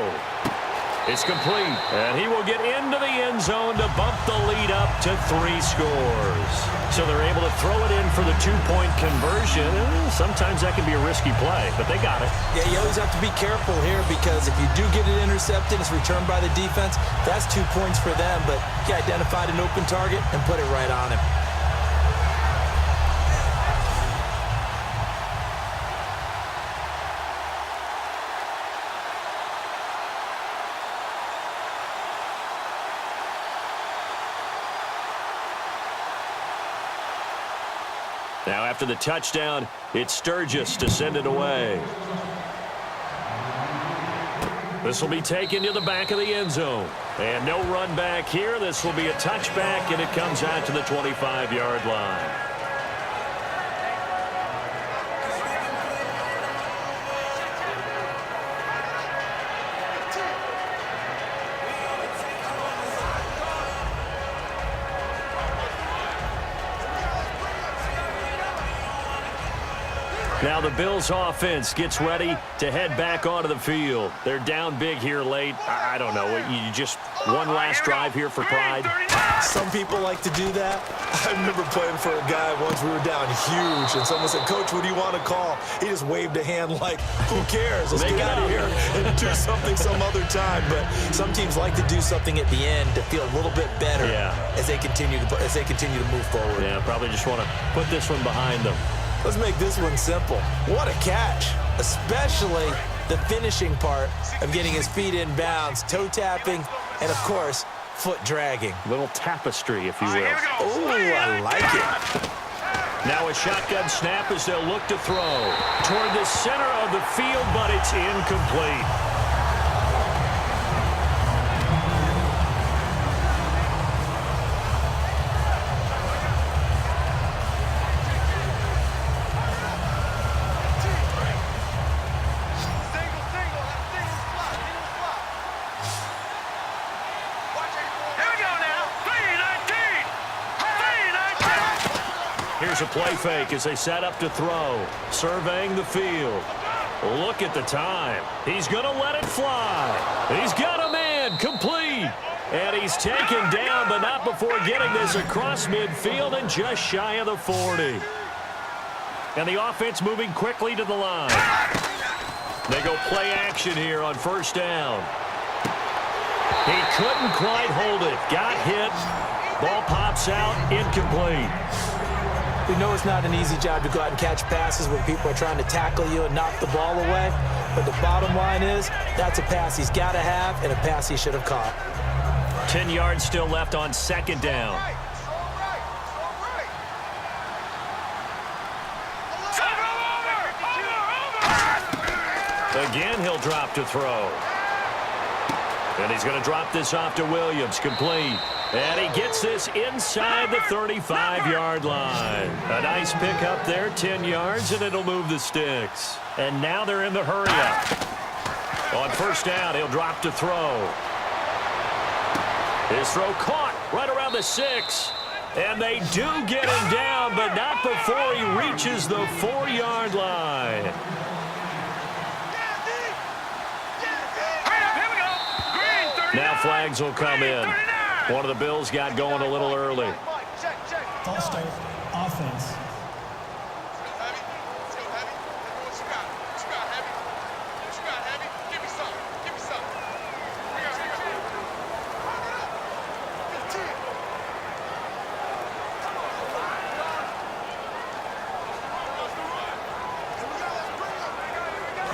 It's complete, and he will get into the end zone to bump the lead up to 3 scores. So they're able to throw it in for the 2-point conversion. Sometimes that can be a risky play, but they got it. Yeah, you always have to be careful here because if you do get it intercepted, it's returned by the defense. That's 2 points for them, but he identified an open target and put it right on him. Now after the touchdown, it's Sturgis to send it away. This will be taken to the back of the end zone. And no run back here. This will be a touchback, and it comes out to the 25-yard line. Now the Bills offense gets ready to head back onto the field. They're down big here late. I don't know. You just one last drive here for pride. Some people like to do that. I remember playing for a guy once. We were down huge, and someone said, "Coach, what do you want to call?" He just waved a hand like, "Who cares? Let's get out of here and do something some other time." But some teams like to do something at the end to feel a little bit better as they continue to move forward. Yeah, probably just want to put this one behind them. Let's make this one simple. What a catch, especially the finishing part of getting his feet in bounds, toe tapping, and, of course, foot dragging. Little tapestry, if you will. Ooh, I like it. Now a shotgun snap as they'll look to throw toward the center of the field, but it's incomplete. Here's a play fake as they set up to throw. Surveying the field. Look at the time. He's going to let it fly. He's got a man complete. And he's taken down, but not before getting this across midfield and just shy of the 40. And the offense moving quickly to the line. They go play action here on first down. He couldn't quite hold it. Got hit. Ball pops out. Incomplete. We know it's not an easy job to go out and catch passes when people are trying to tackle you and knock the ball away. But the bottom line is that's a pass he's got to have and a pass he should have caught. 10 yards still left on second down. Again, he'll drop to throw. And he's going to drop this off to Williams. Complete. And he gets this inside the 35-yard line. A nice pickup there, 10 yards, and it'll move the sticks. And now they're in the hurry-up. On first down, he'll drop to throw. His throw caught right around the 6. And they do get him down, but not before he reaches the 4-yard line. Now flags will come in. One of the Bills got going a little early. False start, offense.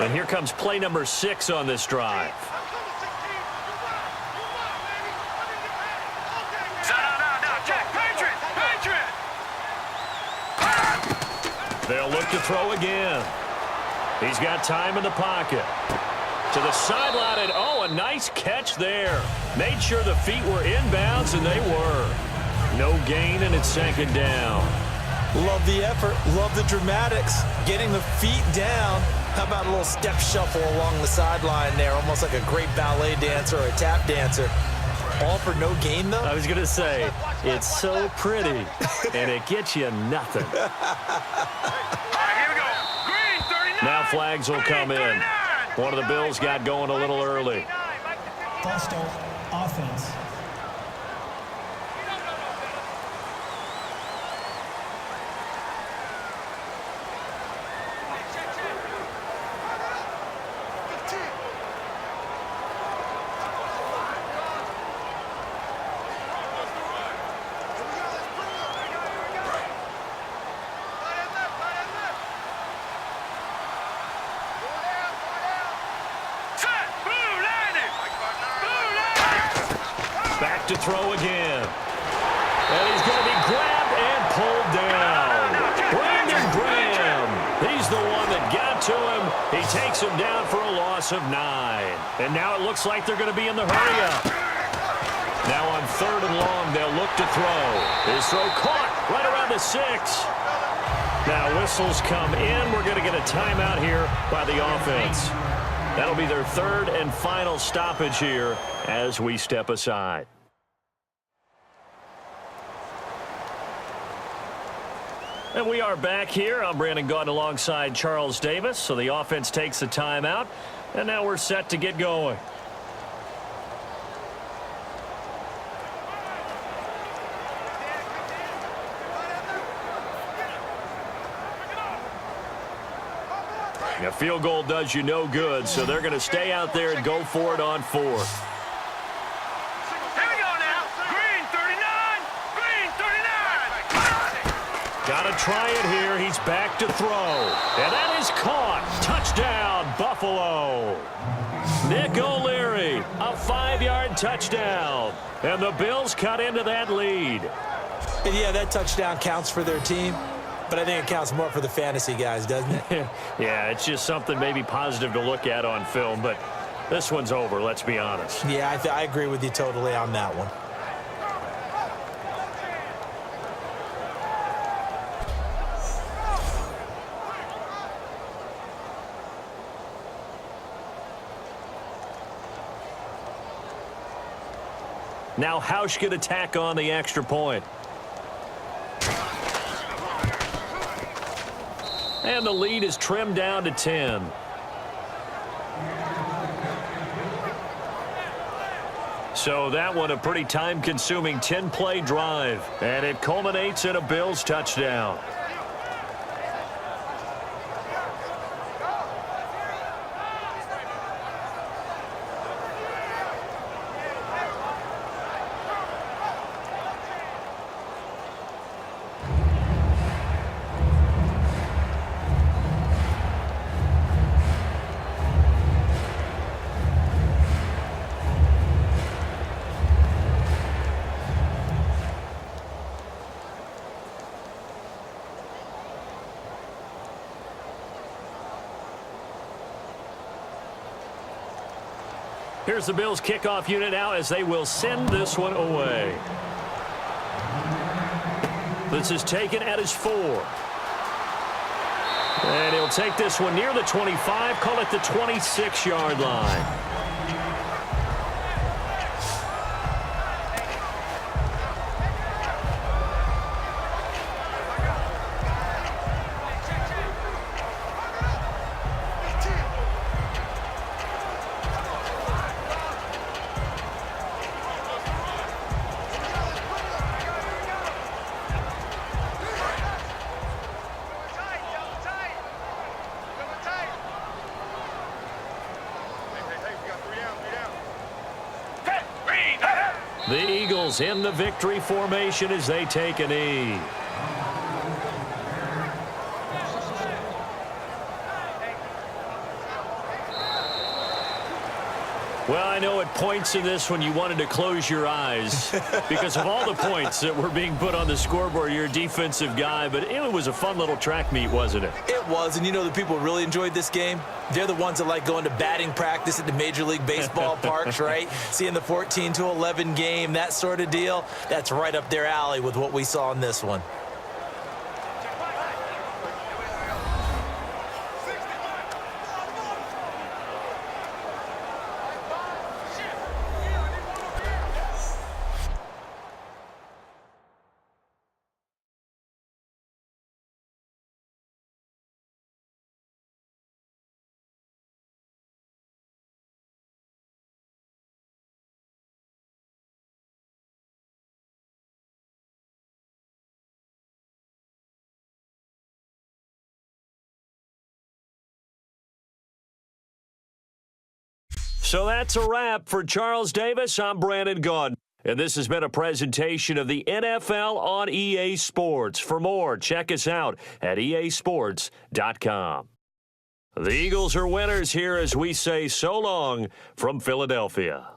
And here comes play number 6 on this drive. They'll look to throw again. He's got time in the pocket. To the sideline, and oh, a nice catch there. Made sure the feet were inbounds, and they were. No gain, and it's 2nd down. Love the effort. Love the dramatics. Getting the feet down. How about a little step shuffle along the sideline there, almost like a great ballet dancer or a tap dancer. All for no gain, though? I was going to say, it's so pretty, and it gets you nothing. Now flags will come in. One of the Bills got going a little early. False start, offense. Back to throw again. And he's going to be grabbed and pulled down. Brandon Graham. He's the one that got to him. He takes him down for a loss of 9. And now it looks like they're going to be in the hurry-up. Now on 3rd and long, they'll look to throw. His throw caught right around the 6. Now whistles come in. We're going to get a timeout here by the offense. That'll be their 3rd and final stoppage here as we step aside. And we are back here. I'm Brandon Gaudin alongside Charles Davis. So the offense takes a timeout, and now we're set to get going. A field goal does you no good, so they're going to stay out there and go for it on 4th. Here we go now. Green 39. Green 39. Got to try it here. He's back to throw. And that is caught. Touchdown, Buffalo. Nick O'Leary, a 5-yard touchdown. And the Bills cut into that lead. And yeah, that touchdown counts for their team. But I think it counts more for the fantasy guys, doesn't it? Yeah, it's just something maybe positive to look at on film, but this one's over, let's be honest. Yeah, I agree with you totally on that one. Now Hausch could attack on the extra point. And the lead is trimmed down to 10. So that one a pretty time-consuming 10-play drive. And it culminates in a Bills touchdown. Here's the Bills kickoff unit now as they will send this one away. This is taken at his 4. And he'll take this one near the 25, call it the 26-yard line. The Eagles in the victory formation as they take a knee. Well, I know at points in this when you wanted to close your eyes because of all the points that were being put on the scoreboard. You're a defensive guy, but it was a fun little track meet, wasn't it? It was, and you know the people who really enjoyed this game? They're the ones that like going to batting practice at the Major League Baseball parks, right? Seeing the 14-11 game, that sort of deal. That's right up their alley with what we saw in this one. So that's a wrap for Charles Davis. I'm Brandon Gaudin. And this has been a presentation of the NFL on EA Sports. For more, check us out at easports.com. The Eagles are winners here as we say so long from Philadelphia.